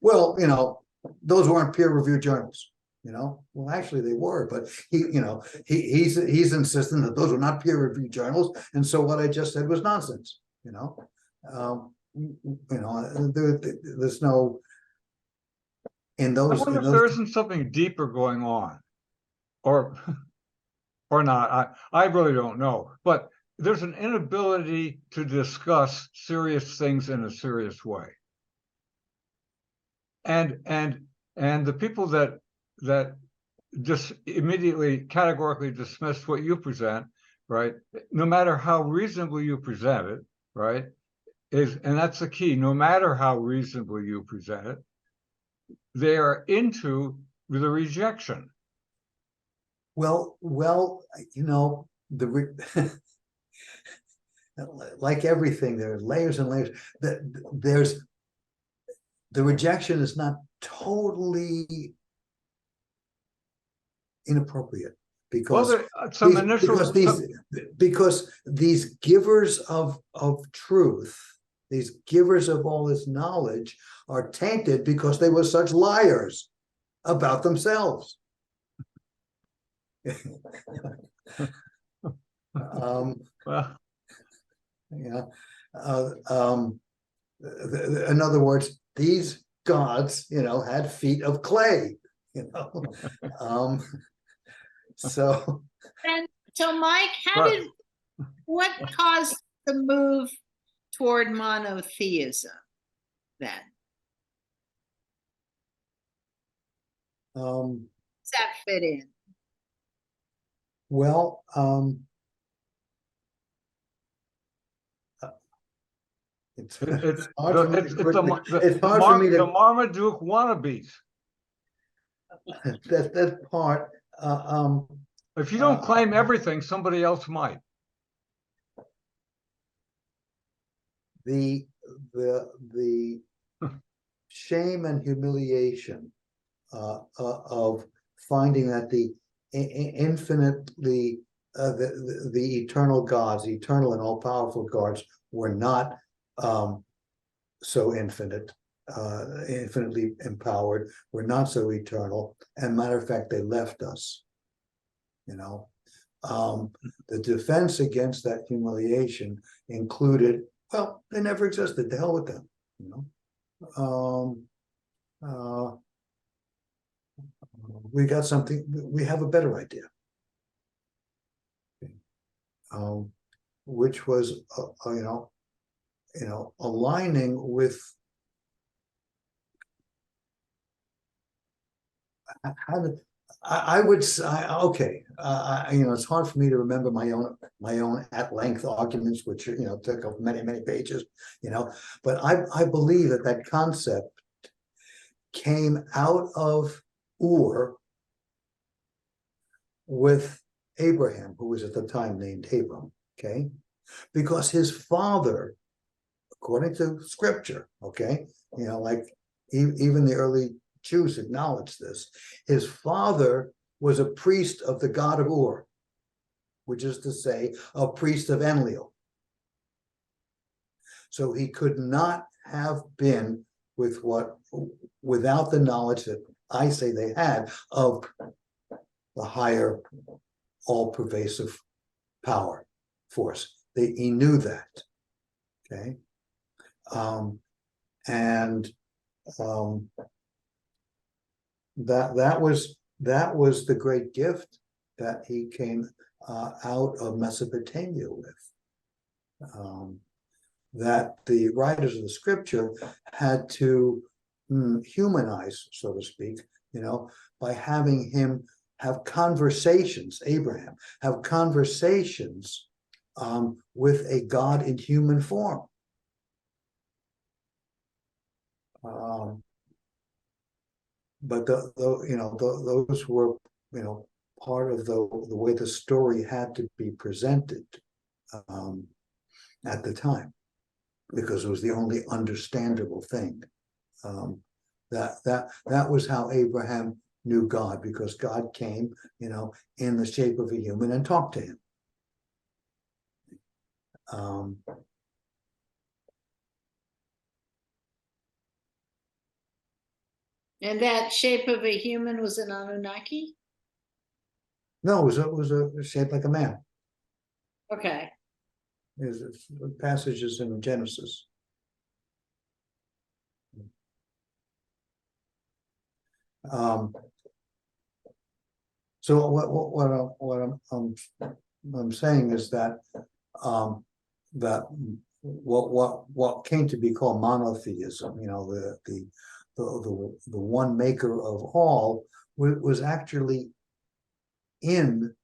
well, those weren't peer-reviewed journals. Well, actually they were, but he's insistent that those were not peer-reviewed journals, and so what I just said was nonsense, there's no in I those wonder if there isn't something deeper going on, or not. I really don't know, but there's an inability to discuss serious things in a serious way. And the people that just immediately categorically dismiss what you present, right? No matter how reasonably you present it, right? And that's the key, no matter how reasonably you present it, they are into the rejection. Well, like everything, there are layers and layers. There's the rejection is not totally inappropriate because these givers of truth, these givers of all this knowledge, are tainted because they were such liars about themselves. Well, in other words, these gods, had feet of clay, so. And so, Mike, Right. what caused the move toward monotheism then? Does that fit in? Well, it's hard for me to the Marmaduke wannabes. that part. If you don't claim everything, somebody else might. The shame and humiliation of finding that the infinitely the eternal gods, eternal and all-powerful gods, were not so infinitely empowered, were not so eternal, and matter of fact, they left us. The defense against that humiliation included, well, they never existed, the hell with them. We got something, we have a better idea, which was aligning with how to, I would say, okay, it's hard for me to remember my own at length arguments, which took up many pages, but I believe that concept came out of Ur with Abraham, who was at the time named Abram, okay, because his father, according to scripture, okay, like even the early Jews acknowledged this. His father was a priest of the god of Ur, which is to say, a priest of Enlil. So he could not have been without the knowledge that I say they had of the higher, all-pervasive power, force. He knew that, okay, that was the great gift that he came out of Mesopotamia with. That the writers of the scripture had to humanize, so to speak, by having him have conversations, Abraham, have conversations with a God in human form. But those were part of the way the story had to be presented at the time, because it was the only understandable thing. That was how Abraham knew God, because God came, in the shape of a human and talked to him. And that shape of a human was an Anunnaki? No, it was a shaped like a man. Okay. There's passages in Genesis. So I'm saying is that that what came to be called monotheism, you know, the one maker of all, was actually in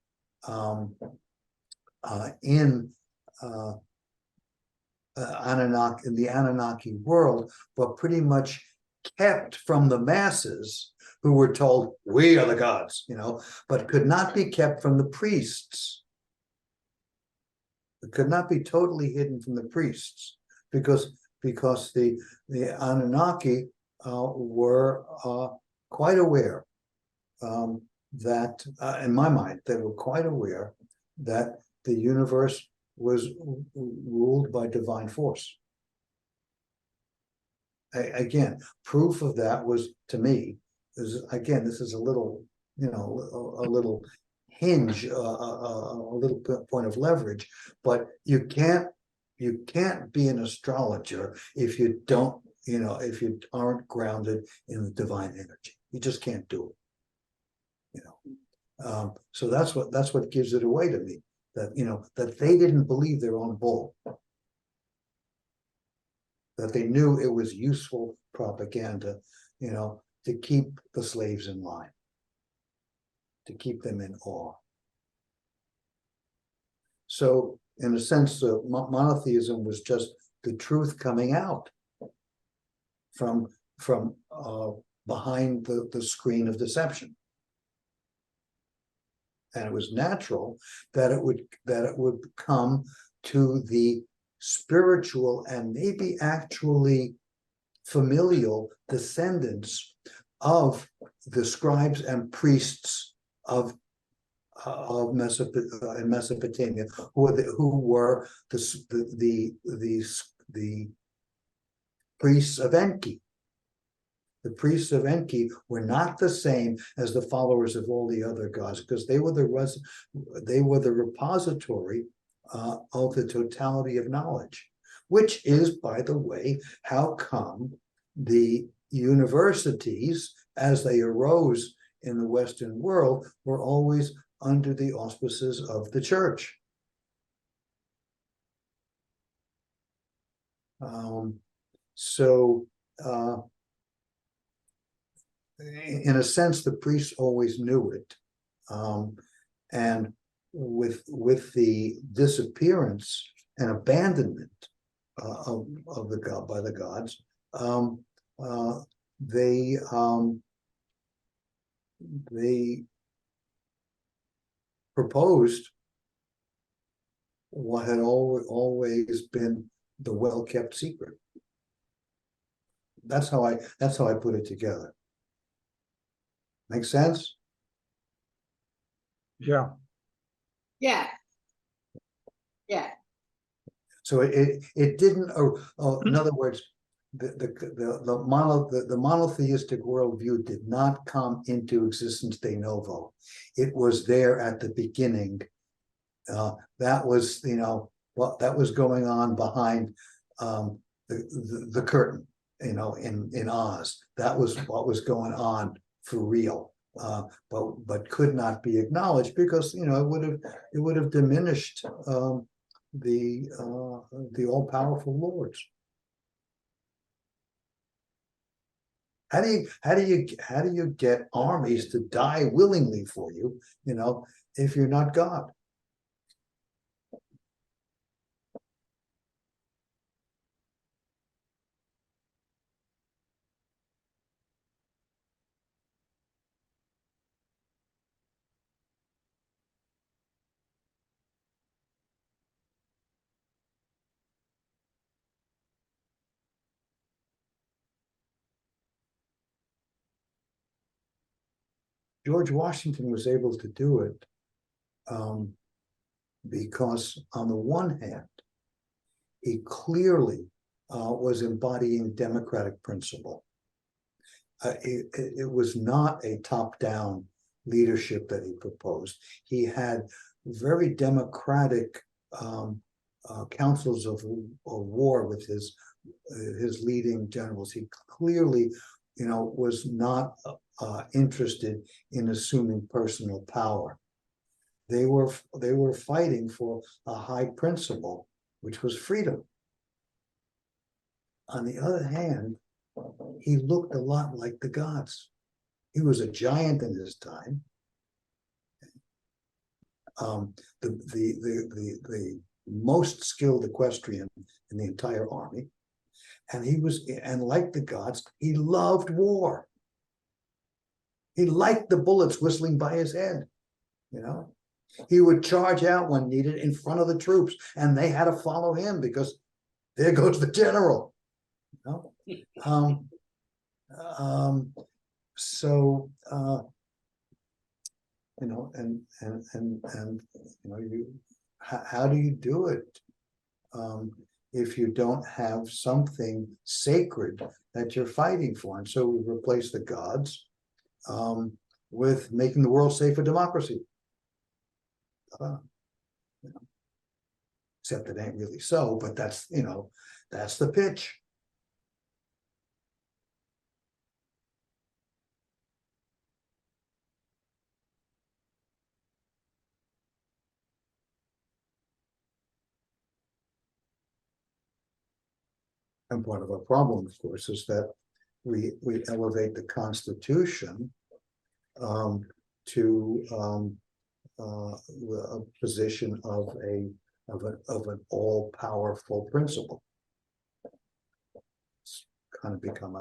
in Anunnaki, in the Anunnaki world, but pretty much kept from the masses who were told we are the gods, you know, but could not be kept from the priests. It could not be totally hidden from the priests because the Anunnaki were quite aware that, in my mind, they were quite aware that the universe was ruled by divine force. Again, proof of that was, to me, is, again, this is a little, you know, a little hinge, a little point of leverage, but you can't be an astrologer if you don't, you know, if you aren't grounded in the divine energy. You just can't do it, you know. So that's what gives it away to me, that, you know, that they didn't believe their own bull, that they knew it was useful propaganda, you know, to keep the slaves in line, to keep them in awe. So in a sense, monotheism was just the truth coming out from behind the screen of deception. And it was natural that it would come to the spiritual and maybe actually familial descendants of the scribes and priests of Mesopotamia, who were the priests of Enki. The priests of Enki were not the same as the followers of all the other gods, because they were the repository of the totality of knowledge, which is, by the way, how come the universities, as they arose in the Western world, were always under the auspices of the church. So in a sense, the priests always knew it. And with the disappearance and abandonment of the god by the gods, they proposed what had always been the well-kept secret. That's how I put it together. Make sense? Yeah. Yeah. Yeah. So it didn't. In other words, the monotheistic worldview did not come into existence de novo. It was there at the beginning. That was, you know, what that was going on behind the curtain, you know, in Oz. That was what was going on for real. But could not be acknowledged because, you know, it would have diminished the all-powerful lords. How do you get armies to die willingly for you, you know, if you're not God? George Washington was able to do it because, on the one hand, he clearly was embodying democratic principle. it was not a top-down leadership that he proposed. He had very democratic councils of war with his leading generals. He clearly, was not interested in assuming personal power. They were fighting for a high principle, which was freedom. On the other hand, he looked a lot like the gods. He was a giant in his time. The most skilled equestrian in the entire army, and like the gods, he loved war. He liked the bullets whistling by his head. He would charge out when needed in front of the troops, and they had to follow him because there goes the general. So how do you do it if you don't have something sacred that you're fighting for? And so we replace the gods with making the world safe for democracy. Except it ain't really so, but that's the pitch. And part of our problem, of course, is that we elevate the Constitution to a position of an all-powerful principle. It's kind of become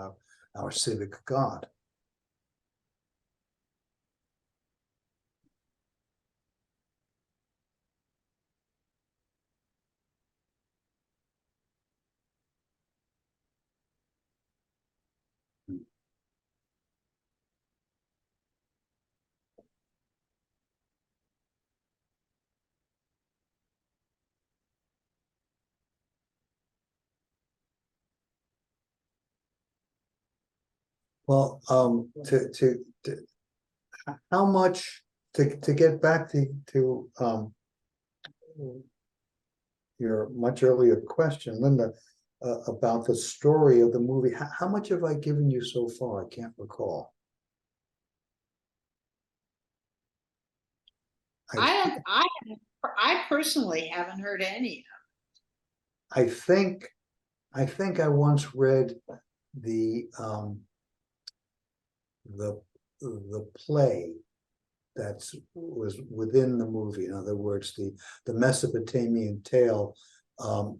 our civic god. Well, how much to get back to your much earlier question, Linda, about the story of the movie. How much have I given you so far? I can't recall. I personally haven't heard any. I think I once read the play that was within the movie. In other words, the Mesopotamian tale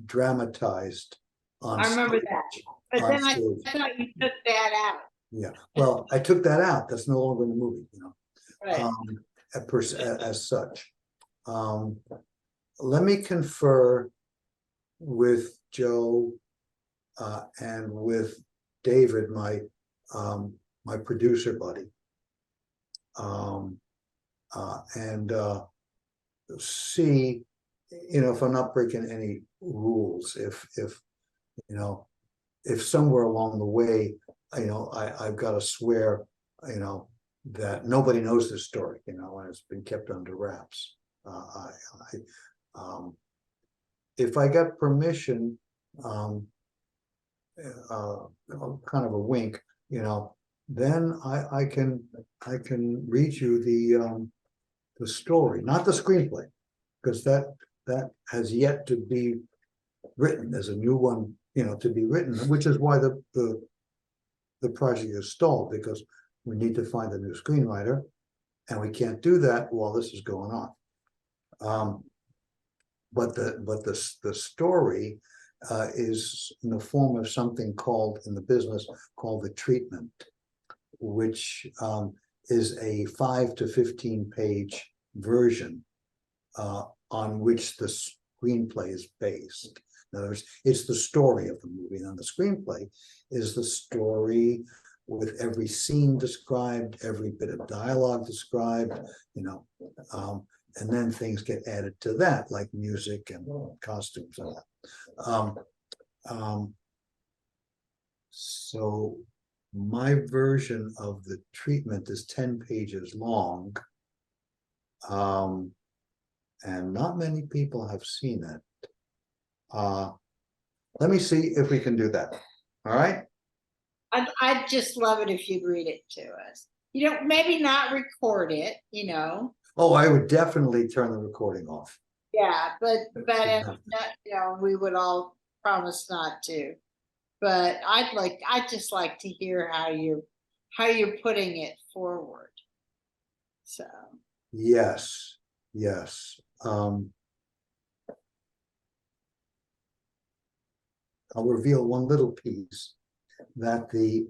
dramatized on I remember stage, that, but then I thought you took that out. Yeah, well, I took that out. That's no longer in the movie, Right. As such. Let me confer with Joe and with David, my producer buddy, and see, if I'm not breaking any rules, if somewhere along the way, I've got to swear, that nobody knows this story, and it's been kept under wraps. If I got permission, kind of a wink, then I can read you the story, not the screenplay, because that has yet to be written. There's a new one, to be written, which is why the project is stalled, because we need to find a new screenwriter, and we can't do that while this is going on. But the story is in the form of something called, in the business, called the treatment, which is a 5 to 15 page version on which the screenplay is based. In other words, it's the story of the movie, and the screenplay is the story with every scene described, every bit of dialogue described, and then things get added to that, like music and costumes and that. So my version of the treatment is 10 pages long. And not many people have seen it. Let me see if we can do that. All right? I'd just love it if you'd read it to us. You know, maybe not record it, you know. Oh, I would definitely turn the recording off. Yeah, but you know, we would all promise not to. But I'd just like to hear how you're putting it forward. So Yes, yes. I'll reveal one little piece that the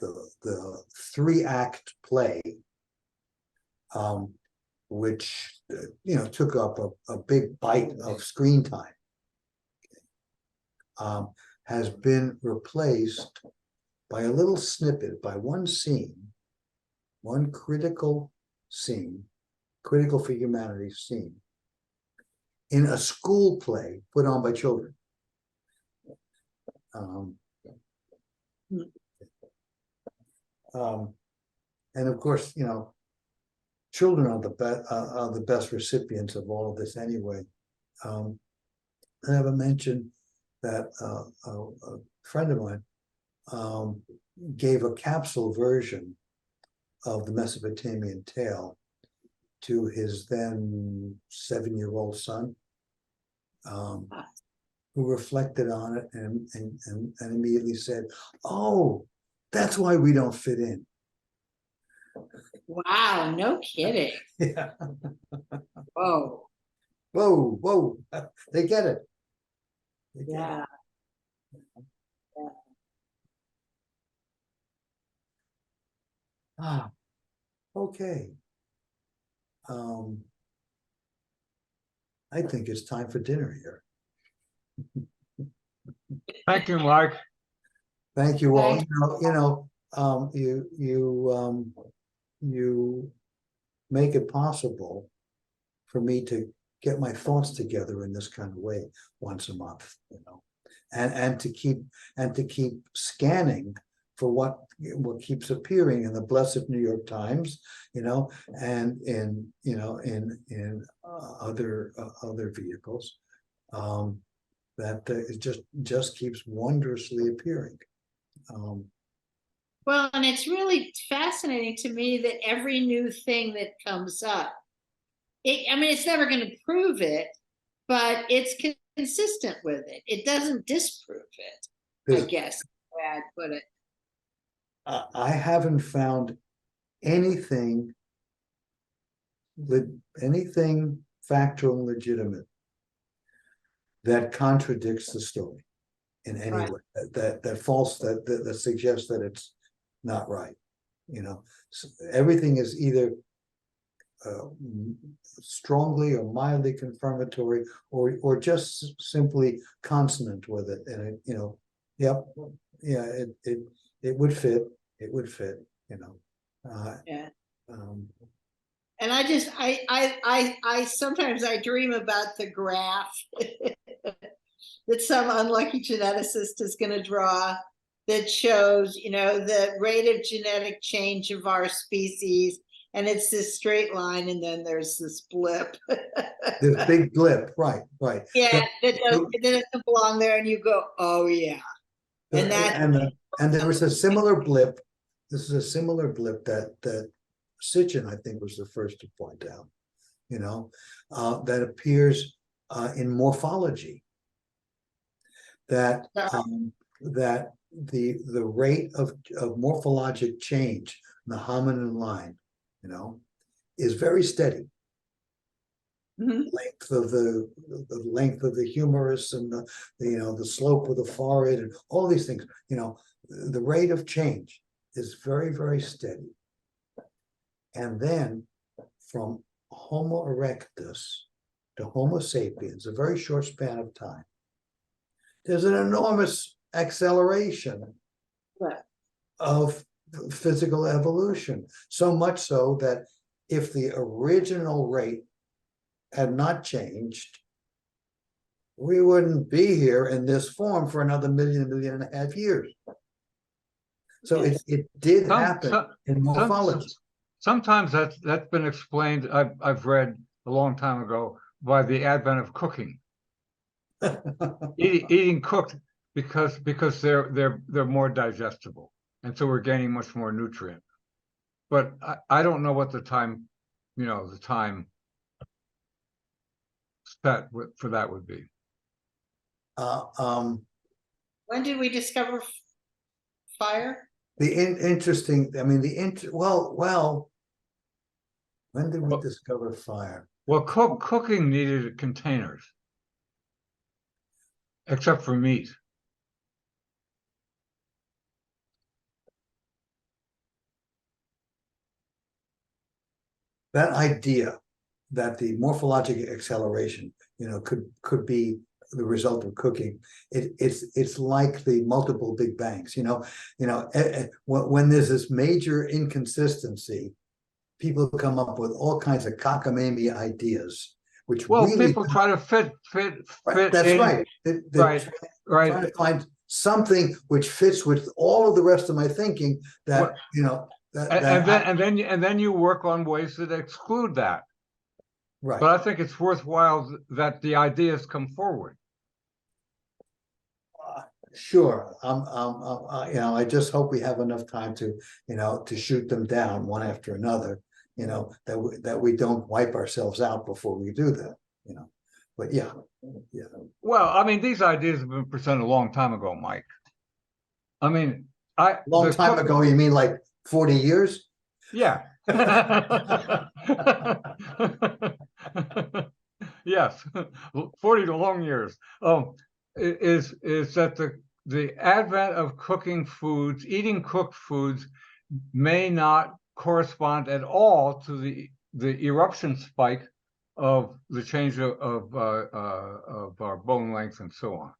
3-act play, which took up a big bite of screen time, has been replaced by a little snippet, by one scene, one critical scene, critical for humanity scene, in a school play put on by children. And of course, children are the best recipients of all of this anyway. I have a mention that a friend of mine gave a capsule version of the Mesopotamian tale to his then 7-year-old son, who reflected on it and immediately said, "Oh, that's why we don't fit in." wow, no kidding. Yeah. Whoa. Whoa, they get it. They get it. Yeah. Ah, okay. I think it's time for dinner here. Thank you, Mike. Thank you all. Thank You make it possible for me to get my thoughts together in this kind of way once a month, and to keep scanning for what keeps appearing in the blessed New York Times, and in other vehicles, that it just keeps wondrously appearing. Well, and it's really fascinating to me that every new thing that comes up, it's never going to prove it, but it's consistent with it. It doesn't disprove it, I guess, the way I'd put it. I haven't found anything factual and legitimate that contradicts the story in any Right. way, that suggests that it's not right. So everything is either strongly or mildly confirmatory, or just simply consonant with it, and yep, yeah, it would fit. It would fit. Yeah. Um, And I sometimes I dream about the graph that some unlucky geneticist is going to draw that shows, the rate of genetic change of our species. And it's this straight line, and then there's this blip. this big blip, right. Yeah, that doesn't belong there, and you go, oh yeah. And there was a similar blip. This is a similar blip that Sitchin, I think, was the first to point out, that appears in morphology, that the rate of morphologic change in the hominin line, is very steady. Mhm. The length of the humerus, and the slope of the forehead, and all these things, the rate of change is very, very steady. And then from Homo erectus to Homo sapiens, a very short span of time, there's an enormous acceleration of physical evolution. So much so that if the original rate had not changed, we wouldn't be here in this form for another 1.5 million years. So it did Some- happen some- in morphology. Sometimes that's been explained, I've read a long time ago, by the advent of cooking. Eating cooked because they're more digestible, and so we're gaining much more nutrient. But I don't know what the time, the time set for that would be. When did we discover fire? Interesting, I mean, well, when did we Well- discover fire? Well, cooking needed containers, except for meat. That idea that the morphologic acceleration, could be the result of cooking. It's like the multiple Big Bangs, when there's this major inconsistency, people come up with all kinds of cockamamie ideas, which Well, really, people try to fit that's in. right. Right, right. Trying to find something which fits with all of the rest of my thinking that, And then you work on ways that exclude that. right. But I think it's worthwhile that the ideas come forward. Sure, I just hope we have enough time to, to shoot them down one after another, that we don't wipe ourselves out before we do that, but yeah. Well, I mean, these ideas have been presented a long time ago, Mike. I mean, Long time ago, you mean like 40 years? Yeah. Yes, 40 long years. Is that the advent of cooking foods, eating cooked foods, may not correspond at all to the eruption spike of the change of our bone length and so on.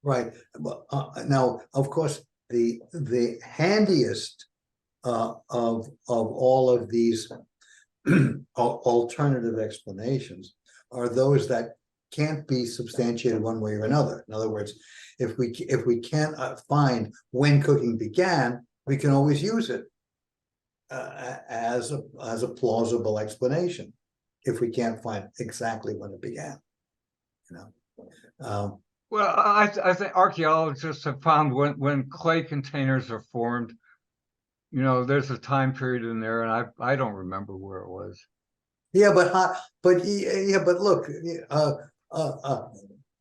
Right. Now, of course, the handiest of all of these alternative explanations are those that can't be substantiated one way or another. In other words, if we can't find when cooking began, we can always use it as a plausible explanation. If we can't find exactly when it began, Well, I think archaeologists have found when clay containers are formed, there's a time period in there, and I don't remember where it was. Yeah, but look,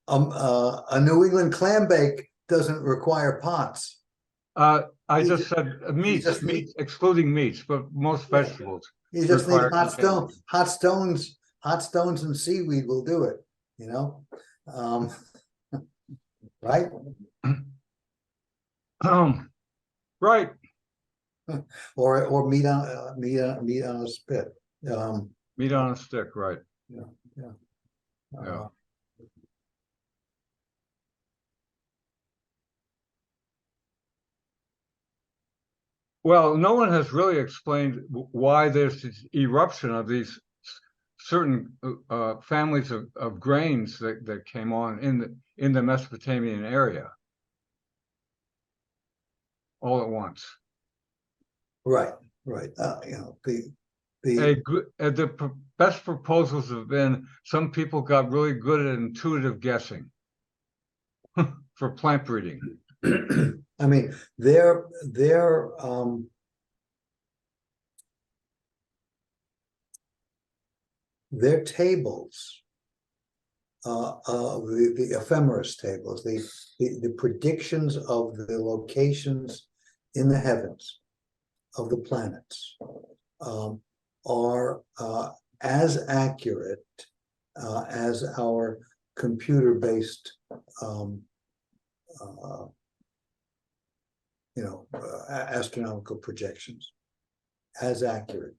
a New England clam bake doesn't require pots. I You just said meats, just need- meats excluding meats, but most Yeah. vegetables. You just need require containers. hot stones and seaweed will do it, right? Right. Or meat on a spit. Meat on a stick, right? Yeah. Yeah. Well, no one has really explained why there's this eruption of these certain families of grains that came on in the Mesopotamian area all at once. Right. The best proposals have been some people got really good at intuitive guessing for plant breeding. I mean, their tables, the ephemeris tables, the predictions of the locations in the heavens of the planets, are as accurate as our computer-based astronomical projections, as accurate.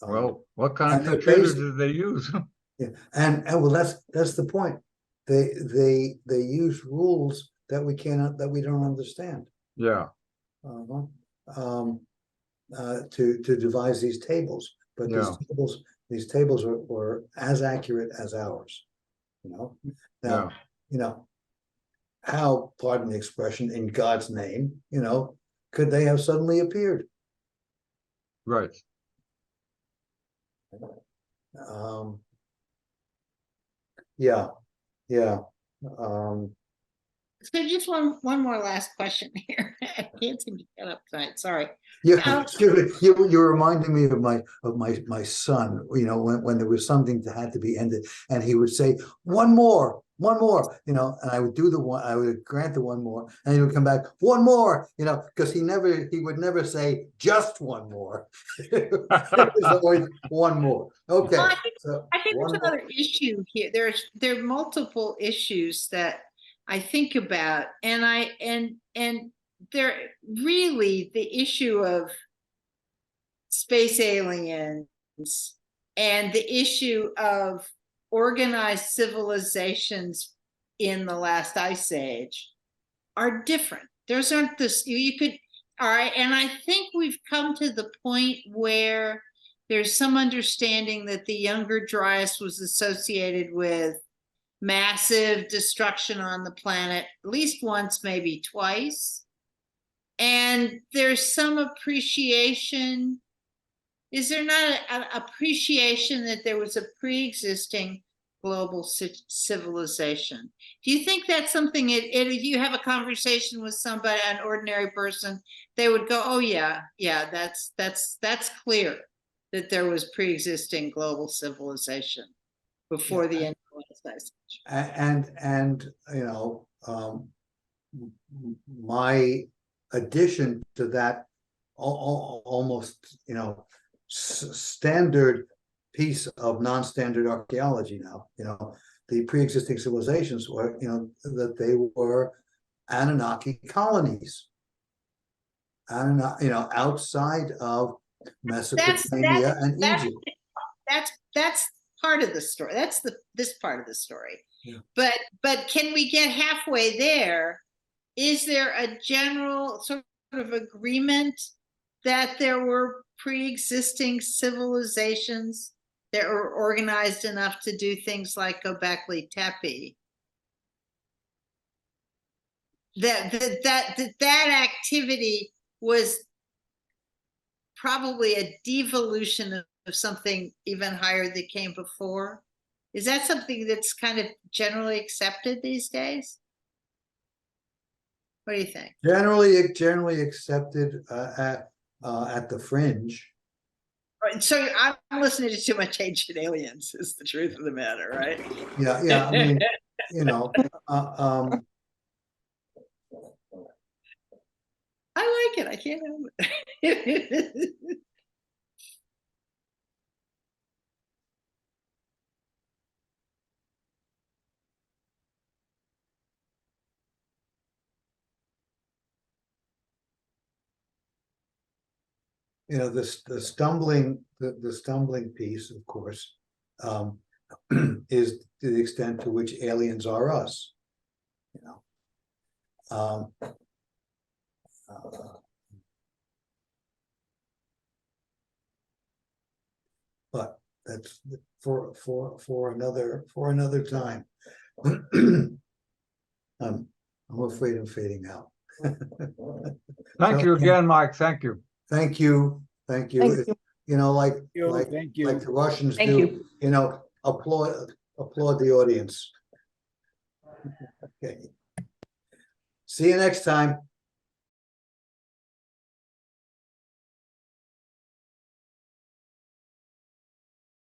Well, what kind and of they're computers based- did they use? Yeah, and well, that's the point. They use rules that we don't understand. Yeah. To devise these tables, but Yeah. these tables were as accurate as ours. Now, how, pardon the expression, in God's name, could they have suddenly appeared? Right. Yeah, yeah. So just one more last question here. I can't seem to get up tonight. Sorry. Yeah, you're reminding me of my son. You know, when there was something that had to be ended, and he would say one more. You know, and I would do the one. I would grant the one more, and he would come back one more. You know, because he would never say just one more. It was always one more. Okay, Well, so I think there's one more. another issue here. There are multiple issues that I think about, and they're really the issue of space aliens and the issue of organized civilizations in the last ice age are different. Those aren't this you could all right, and I think we've come to the point where there's some understanding that the Younger Dryas was associated with massive destruction on the planet at least once, maybe twice. And there's some appreciation. Is there not an appreciation that there was a pre-existing global civilization? Do you think that's something, if you have a conversation with somebody, an ordinary person, they would go, oh yeah, that's clear that there was pre-existing global civilization before the end of the last ice age? And you know, my addition to that almost, you know, standard piece of non-standard archaeology now, you know, the pre-existing civilizations were, you know, that they were Anunnaki colonies, you know, outside of Mesopotamia and Egypt. That's part of the story. That's this part of the story. Yeah. But can we get halfway there? Is there a general sort of agreement that there were pre-existing civilizations that were organized enough to do things like Göbekli Tepe? That activity was probably a devolution of something even higher that came before. Is that something that's kind of generally accepted these days? What do you think? Generally accepted at the fringe. So I'm listening to too much Ancient Aliens, is the truth of the matter, right? Yeah. I mean, you know, I like it. I can't help it. you know, the stumbling piece, of course, is to the extent to which aliens are us, you know. But that's for another time. I'm afraid I'm fading out. Thank you again, Mike. Thank you. Thank you. Thank you. You know, like Thank you. like the Russians Thank do, you know, applaud the audience. Okay. See you next time.